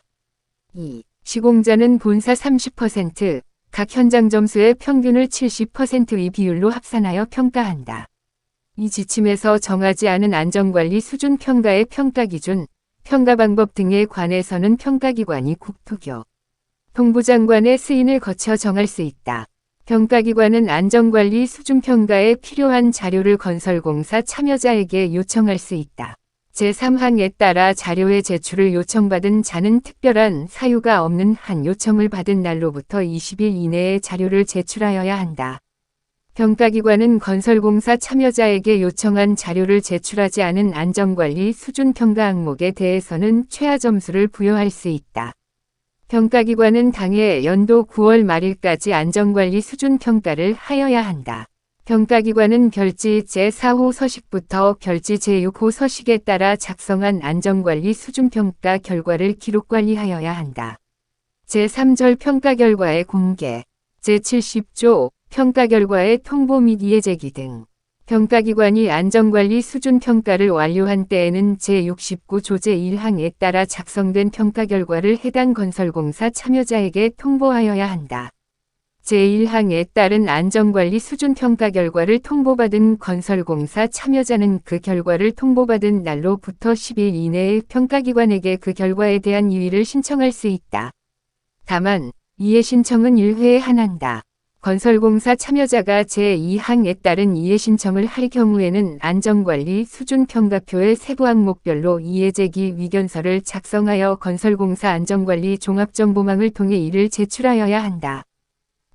2. 시공자는 본사 30%, 각 현장 점수의 평균을 70%의 비율로 합산하여 평가한다. 이 지침에서 정하지 않은 안전관리 수준 평가의 평가 기준, 평가 방법 등에 관해서는 평가기관이 국토교통부 장관의 스인을 거쳐 정할 수 있다. 평가기관은 안전관리 수준평가에 필요한 자료를 건설공사 참여자에게 요청할 수 있다. 제3항에 따라 자료의 제출을 요청받은 자는 특별한 사유가 없는 한 요청을 받은 날로부터 20일 이내에 자료를 제출하여야 한다. 평가기관은 건설공사 참여자에게 요청한 자료를 제출하지 않은 안전관리 수준평가 항목에 대해서는 최하 점수를 부여할 수 있다. 평가기관은 당해 연도 9월 말일까지 안전관리 수준평가를 하여야 한다. 평가기관은 결지 제4호 서식부터 결지 제6호 서식에 따라 작성한 안전관리 수준평가 결과를 기록관리하여야 한다. 제3절 평가 결과의 공개. 제70조 평가 결과의 통보 및 이해 제기 등. 평가기관이 안전관리 수준 평가를 완료한 때에는 제69조 제1항에 따라 작성된 평가 결과를 해당 건설공사 참여자에게 통보하여야 한다. 제1항에 따른 안전관리 수준 평가 결과를 통보받은 건설공사 참여자는 그 결과를 통보받은 날로부터 10일 이내에 평가기관에게 그 결과에 대한 이의를 신청할 수 있다. 다만 이해 신청은 1회에 한한다. 건설공사 참여자가 제2항에 따른 이해 신청을 할 경우에는 안전관리 수준평가표의 세부 항목별로 이해 제기 위견서를 작성하여 건설공사 안전관리 종합정보망을 통해 이를 제출하여야 한다.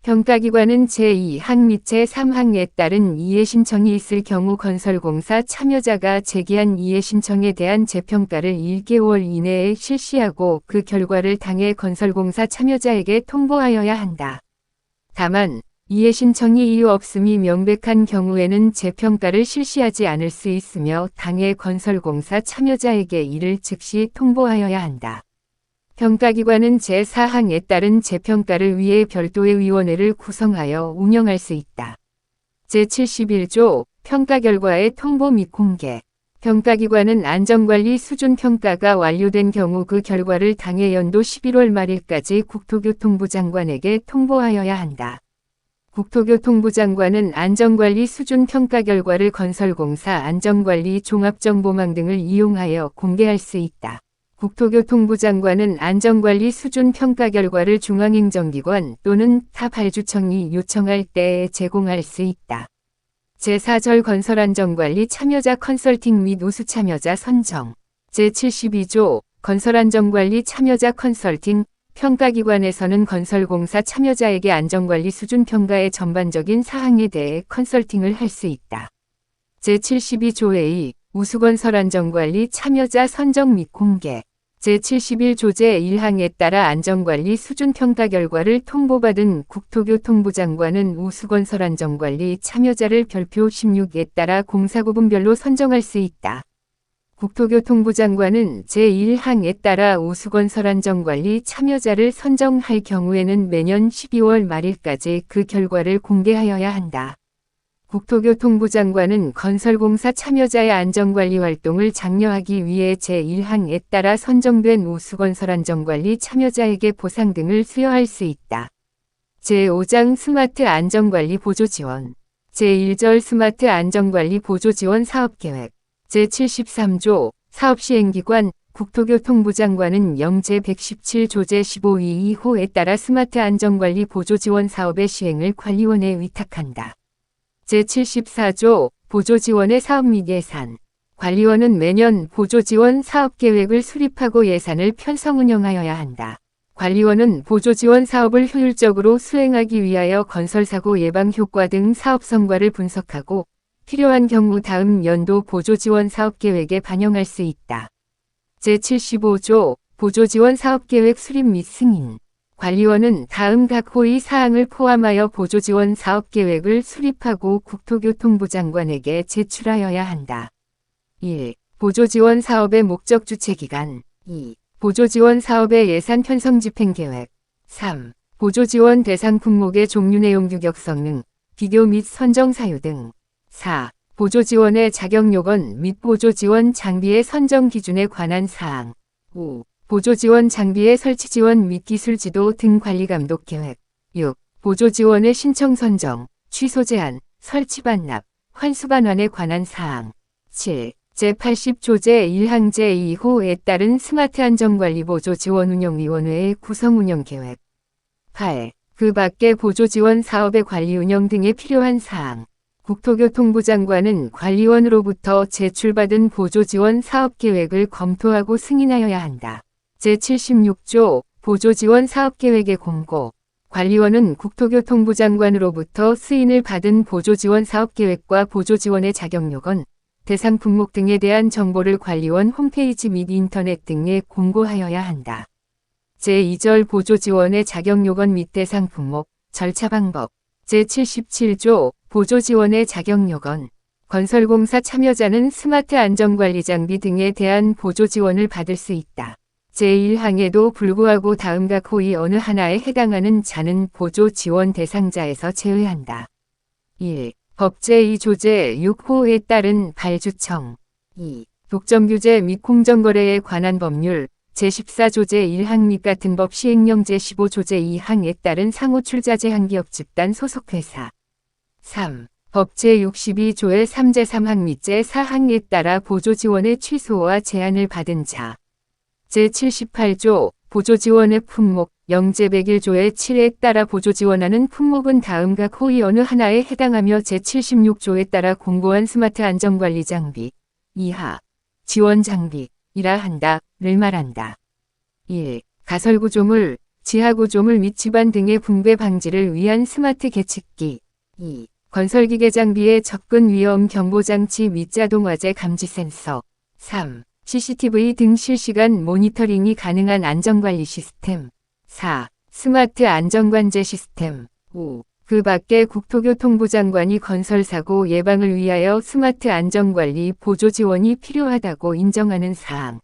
평가기관은 제2항 및 제3항에 따른 이해 신청이 있을 경우 건설공사 참여자가 제기한 이해 신청에 대한 재평가를 1개월 이내에 실시하고 그 결과를 당해 건설공사 참여자에게 통보하여야 한다. 다만 이해 신청이 이유 없음이 명백한 경우에는 재평가를 실시하지 않을 수 있으며 당해 건설공사 참여자에게 이를 즉시 통보하여야 한다. 평가기관은 제4항에 따른 재평가를 위해 별도의 위원회를 구성하여 운영할 수 있다. 제71조 평가 결과의 통보 및 공개. 평가기관은 안전관리 수준 평가가 완료된 경우 그 결과를 당해 연도 11월 말일까지 국토교통부 장관에게 통보하여야 한다. 국토교통부 장관은 안전관리 수준 평가 결과를 건설공사 안전관리 종합정보망 등을 이용하여 공개할 수 있다. 국토교통부 장관은 안전관리 수준 평가 결과를 중앙행정기관 또는 타 발주청이 요청할 때에 제공할 수 있다. 제4절 건설안전관리 참여자 컨설팅 및 우수 참여자 선정. 제72조 건설안전관리 참여자 컨설팅. 평가기관에서는 건설공사 참여자에게 안전관리 수준 평가의 전반적인 사항에 대해 컨설팅을 할 수 있다. 제72조의 우수건설안전관리 참여자 선정 및 공개. 제71조 제1항에 따라 안전관리 수준 평가 결과를 통보받은 국토교통부 장관은 우수건설안전관리 참여자를 별표 16에 따라 공사구분별로 선정할 수 있다. 국토교통부 장관은 제1항에 따라 우수건설안전관리 참여자를 선정할 경우에는 매년 12월 말일까지 그 결과를 공개하여야 한다. 국토교통부 장관은 건설공사 참여자의 안전관리 활동을 장려하기 위해 제1항에 따라 선정된 우수건설안전관리 참여자에게 보상 등을 수여할 수 있다. 제5장 스마트 안전관리 보조지원. 제1절 스마트 안전관리 보조지원 사업계획. 제73조 사업시행기관 국토교통부 장관은 영제 117조 제15위2호에 따라 스마트 안전관리 보조지원 사업의 시행을 관리원에 위탁한다. 제74조 보조지원의 사업 및 예산. 관리원은 매년 보조지원 사업계획을 수립하고 예산을 편성 운영하여야 한다. 관리원은 보조지원 사업을 효율적으로 수행하기 위하여 건설사고 예방 효과 등 사업 성과를 분석하고 필요한 경우 다음 연도 보조지원 사업계획에 반영할 수 있다. 제75조 보조지원 사업계획 수립 및 승인. 관리원은 다음 각 호의 사항을 포함하여 보조지원 사업계획을 수립하고 국토교통부 장관에게 제출하여야 한다. 1. 보조지원 사업의 목적 주체기간. 2. 보조지원 사업의 예산 편성 집행계획. 3. 보조지원 대상 품목의 종류 내용 규격 성능, 비교 및 선정 사유 등. 4. 보조지원의 자격요건 및 보조지원 장비의 선정 기준에 관한 사항. 5. 보조지원 장비의 설치 지원 및 기술 지도 등 관리 감독 계획. 6. 보조지원의 신청 선정, 취소 제한, 설치 반납, 환수 반환에 관한 사항. 7. 제80조 제1항 제2호에 따른 스마트 안전관리 보조지원운영위원회의 구성 운영 계획. 8. 그 밖의 보조지원 사업의 관리 운영 등에 필요한 사항. 국토교통부 장관은 관리원으로부터 제출받은 보조지원 사업계획을 검토하고 승인하여야 한다. 제76조 보조지원 사업계획의 공고. 관리원은 국토교통부 장관으로부터 승인을 받은 보조지원 사업계획과 보조지원의 자격요건, 대상 품목 등에 대한 정보를 관리원 홈페이지 및 인터넷 등에 공고하여야 한다. 제2절 보조지원의 자격요건 및 대상 품목, 절차 방법. 제77조 보조지원의 자격요건. 건설공사 참여자는 스마트 안전관리 장비 등에 대한 보조지원을 받을 수 있다. 제1항에도 불구하고 다음 각 호의 어느 하나에 해당하는 자는 보조 지원 대상자에서 제외한다. 1. 법 제2조제 6호에 따른 발주청. 2. 독점규제 및 공정거래에 관한 법률 제14조제 1항 및 같은 법 시행령 제15조제 2항에 따른 상호 출자 제한기업 집단 소속회사. 3. 법 제62조의 3제3항 및 제4항에 따라 보조지원의 취소와 제한을 받은 자. 제78조 보조지원의 품목 영제 101조의 7에 따라 보조지원하는 품목은 다음 각 호의 어느 하나에 해당하며 제76조에 따라 공고한 스마트 안전관리 장비 이하 지원 장비이라 한다를 말한다. 1. 가설구조물, 지하구조물 및 집안 등의 붕괴 방지를 위한 스마트 계측기. 2. 건설기계 장비의 접근 위험 경보장치 및 자동화재 감지 센서. 3. CCTV 등 실시간 모니터링이 가능한 안전관리 시스템. 4. 스마트 안전관제 시스템. 5. 그 밖에 국토교통부 장관이 건설사고 예방을 위하여 스마트 안전관리 보조 지원이 필요하다고 인정하는 사항.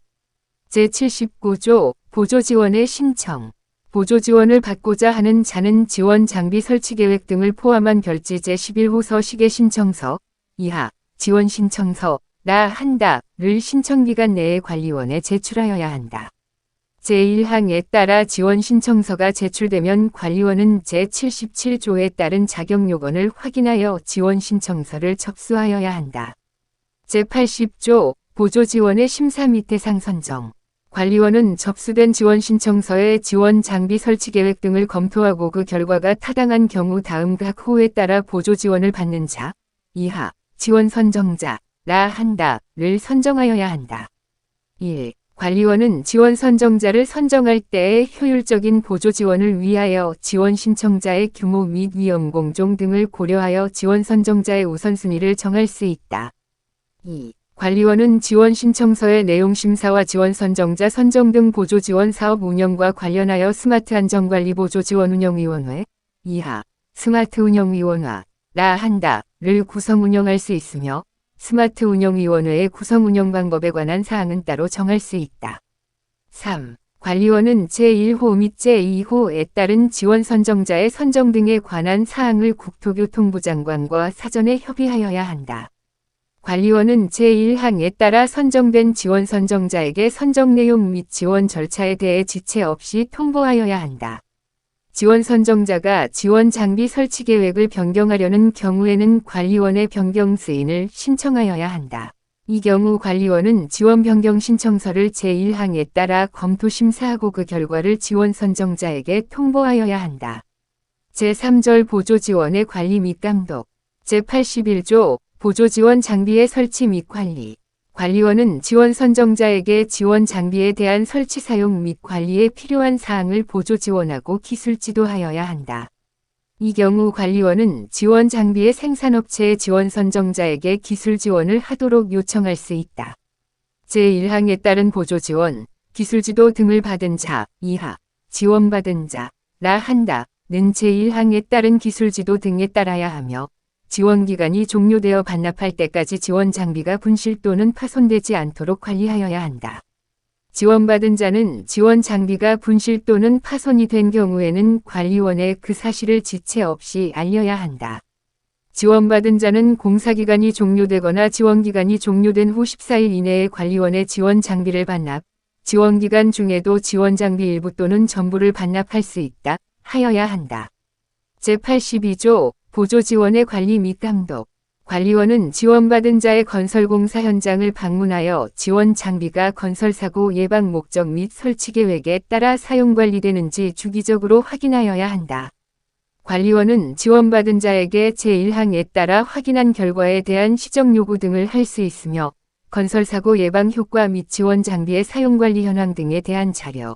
제79조 보조지원의 신청. 보조지원을 받고자 하는 자는 지원 장비 설치 계획 등을 포함한 별지 제11호서 시계 신청서 이하 지원 신청서라 한다를 신청기간 내에 관리원에 제출하여야 한다. 제1항에 따라 지원 신청서가 제출되면 관리원은 제77조에 따른 자격 요건을 확인하여 지원 신청서를 접수하여야 한다. 제80조 보조지원의 심사 및 대상 선정. 관리원은 접수된 지원 신청서의 지원 장비 설치 계획 등을 검토하고 그 결과가 타당한 경우 다음 각 호에 따라 보조 지원을 받는 자 이하 지원 선정자라 한다를 선정하여야 한다. 1. 관리원은 지원 선정자를 선정할 때에 효율적인 보조 지원을 위하여 지원 신청자의 규모 및 위험 공종 등을 고려하여 지원 선정자의 우선순위를 정할 수 있다. 2. 관리원은 지원 신청서의 내용 심사와 지원 선정자 선정 등 보조 지원 사업 운영과 관련하여 스마트 안전관리 보조 지원 운영위원회 이하 스마트 운영위원회라 한다를 구성 운영할 수 있으며 스마트 운영위원회의 구성 운영 방법에 관한 사항은 따로 정할 수 있다. 3. 관리원은 제1호 및 제2호에 따른 지원 선정자의 선정 등에 관한 사항을 국토교통부 장관과 사전에 협의하여야 한다. 관리원은 제1항에 따라 선정된 지원 선정자에게 선정 내용 및 지원 절차에 대해 지체 없이 통보하여야 한다. 지원 선정자가 지원 장비 설치 계획을 변경하려는 경우에는 관리원의 변경 승인을 신청하여야 한다. 이 경우 관리원은 지원 변경 신청서를 제1항에 따라 검토 심사하고 그 결과를 지원 선정자에게 통보하여야 한다. 제3절 보조지원의 관리 및 감독. 제81조 보조지원 장비의 설치 및 관리. 관리원은 지원 선정자에게 지원 장비에 대한 설치 사용 및 관리에 필요한 사항을 보조 지원하고 기술 지도하여야 한다. 이 경우 관리원은 지원 장비의 생산업체의 지원 선정자에게 기술 지원을 하도록 요청할 수 있다. 제1항에 따른 보조 지원, 기술 지도 등을 받은 자 이하 지원받은 자라 한다는 제1항에 따른 기술 지도 등에 따라야 하며 지원기간이 종료되어 반납할 때까지 지원 장비가 분실 또는 파손되지 않도록 관리하여야 한다. 지원받은 자는 지원 장비가 분실 또는 파손이 된 경우에는 관리원에 그 사실을 지체 없이 알려야 한다. 지원받은 자는 공사기간이 종료되거나 지원기간이 종료된 후 14일 이내에 관리원에 지원 장비를 반납, 지원기간 중에도 지원 장비 일부 또는 전부를 반납할 수 있다 하여야 한다. 제82조 보조지원의 관리 및 감독. 관리원은 지원받은 자의 건설공사 현장을 방문하여 지원 장비가 건설사고 예방 목적 및 설치 계획에 따라 사용관리되는지 주기적으로 확인하여야 한다. 관리원은 지원받은 자에게 제1항에 따라 확인한 결과에 대한 시정 요구 등을 할 수 있으며 건설사고 예방 효과 및 지원 장비의 사용관리 현황 등에 대한 자료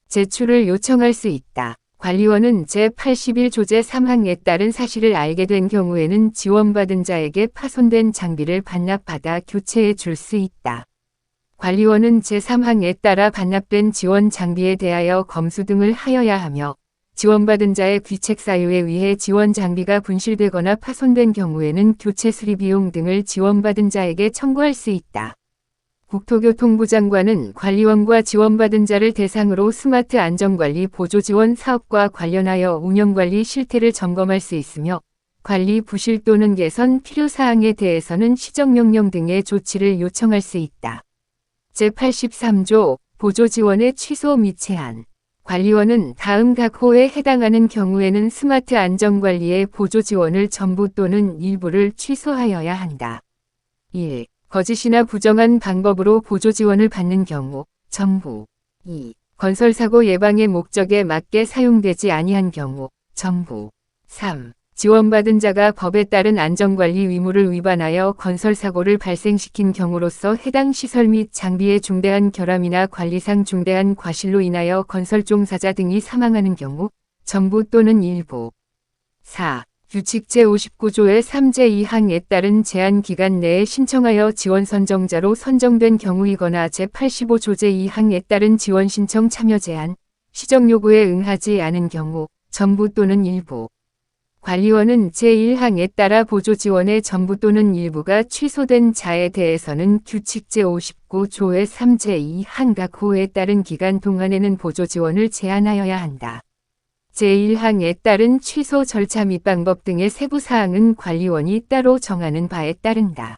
제출을 요청할 수 있다. 관리원은 제81조제 3항에 따른 사실을 알게 된 경우에는 지원받은 자에게 파손된 장비를 반납받아 교체해 줄 수 있다. 관리원은 제3항에 따라 반납된 지원 장비에 대하여 검수 등을 하여야 하며 지원받은 자의 귀책 사유에 의해 지원 장비가 분실되거나 파손된 경우에는 교체 수리 비용 등을 지원받은 자에게 청구할 수 있다. 국토교통부 장관은 관리원과 지원받은 자를 대상으로 스마트 안전관리 보조지원 사업과 관련하여 운영관리 실태를 점검할 수 있으며 관리 부실 또는 개선 필요사항에 대해서는 시정명령 등의 조치를 요청할 수 있다. 제83조 보조지원의 취소 및 제한. 관리원은 다음 각 호에 해당하는 경우에는 스마트 안전관리의 보조지원을 전부 또는 일부를 취소하여야 한다. 1. 거짓이나 부정한 방법으로 보조지원을 받는 경우, 전부. 2. 건설사고 예방의 목적에 맞게 사용되지 아니한 경우, 전부. 3. 지원받은 자가 법에 따른 안전관리 의무를 위반하여 건설사고를 발생시킨 경우로서 해당 시설 및 장비의 중대한 결함이나 관리상 중대한 과실로 인하여 건설 종사자 등이 사망하는 경우, 전부 또는 일부. 4. 규칙 제59조의 3제 2항에 따른 제한 기간 내에 신청하여 지원 선정자로 선정된 경우이거나 제85조 제2항에 따른 지원 신청 참여 제한, 시정 요구에 응하지 않은 경우, 전부 또는 일부. 관리원은 제1항에 따라 보조지원의 전부 또는 일부가 취소된 자에 대해서는 규칙 제59조의 3제 2항 각 호에 따른 기간 동안에는 보조지원을 제한하여야 한다. 제1항에 따른 취소 절차 및 방법 등의 세부 사항은 관리원이 따로 정하는 바에 따른다.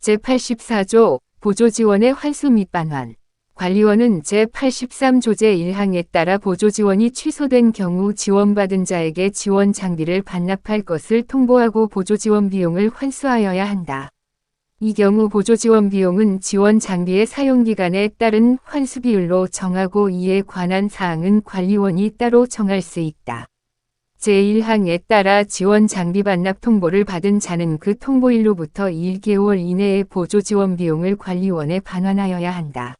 제84조 보조지원의 환수 및 반환. 관리원은 제83조 제1항에 따라 보조지원이 취소된 경우 지원받은 자에게 지원 장비를 반납할 것을 통보하고 보조지원 비용을 환수하여야 한다. 이 경우 보조지원 비용은 지원 장비의 사용기간에 따른 환수 비율로 정하고 이에 관한 사항은 관리원이 따로 정할 수 있다. 제1항에 따라 지원 장비 반납 통보를 받은 자는 그 통보일로부터 1개월 이내에 보조지원 비용을 관리원에 반환하여야 한다.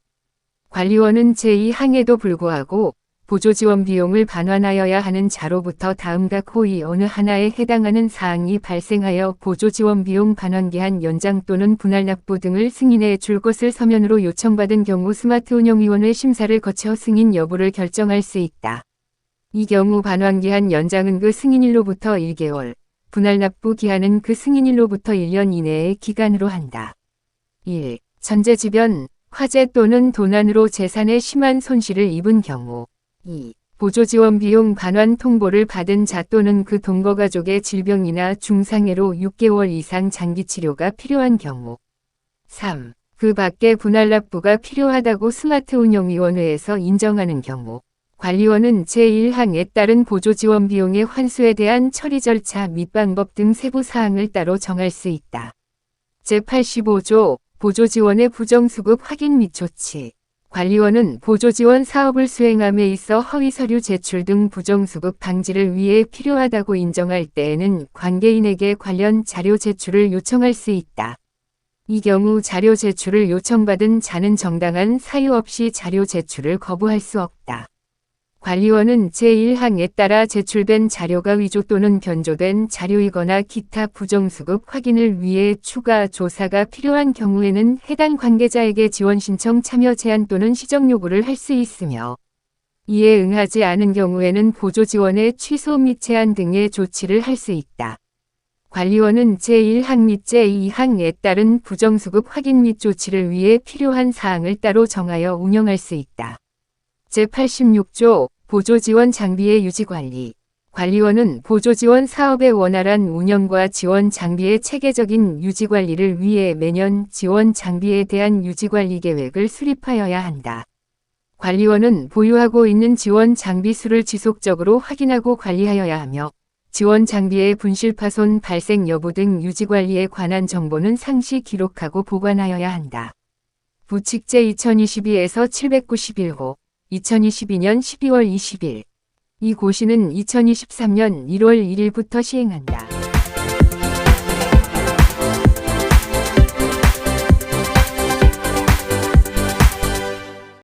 관리원은 제2항에도 불구하고 보조지원 비용을 반환하여야 하는 자로부터 다음 각 호의 어느 하나에 해당하는 사항이 발생하여 보조지원 비용 반환기한 연장 또는 분할 납부 등을 승인해 줄 것을 서면으로 요청받은 경우 스마트운영위원회 심사를 거쳐 승인 여부를 결정할 수 있다. 이 경우 반환기한 연장은 그 승인일로부터 1개월, 분할 납부 기한은 그 승인일로부터 1년 이내의 기간으로 한다. 1. 천재지변, 화재 또는 도난으로 재산에 심한 손실을 입은 경우. 2. 보조지원 비용 반환 통보를 받은 자 또는 그 동거 가족의 질병이나 중상해로 6개월 이상 장기 치료가 필요한 경우. 3. 그 밖에 분할 납부가 필요하다고 스마트운영위원회에서 인정하는 경우. 관리원은 제1항에 따른 보조지원 비용의 환수에 대한 처리 절차 및 방법 등 세부 사항을 따로 정할 수 있다. 제85조 보조지원의 부정수급 확인 및 조치. 관리원은 보조지원 사업을 수행함에 있어 허위서류 제출 등 부정수급 방지를 위해 필요하다고 인정할 때에는 관계인에게 관련 자료 제출을 요청할 수 있다. 이 경우 자료 제출을 요청받은 자는 정당한 사유 없이 자료 제출을 거부할 수 없다. 관리원은 제1항에 따라 제출된 자료가 위조 또는 변조된 자료이거나 기타 부정수급 확인을 위해 추가 조사가 필요한 경우에는 해당 관계자에게 지원 신청 참여 제한 또는 시정 요구를 할 수 있으며 이에 응하지 않은 경우에는 보조지원의 취소 및 제한 등의 조치를 할 수 있다. 관리원은 제1항 및 제2항에 따른 부정수급 확인 및 조치를 위해 필요한 사항을 따로 정하여 운영할 수 있다. 제86조 보조지원 장비의 유지관리. 관리원은 보조지원 사업의 원활한 운영과 지원 장비의 체계적인 유지관리를 위해 매년 지원 장비에 대한 유지관리 계획을 수립하여야 한다. 관리원은 보유하고 있는 지원 장비 수를 지속적으로 확인하고 관리하여야 하며 지원 장비의 분실 파손 발생 여부 등 유지관리에 관한 정보는 상시 기록하고 보관하여야 한다. 부칙제 2022에서 791호 2022년 12월 20일. 이 고시는 2023년 1월 1일부터 시행한다.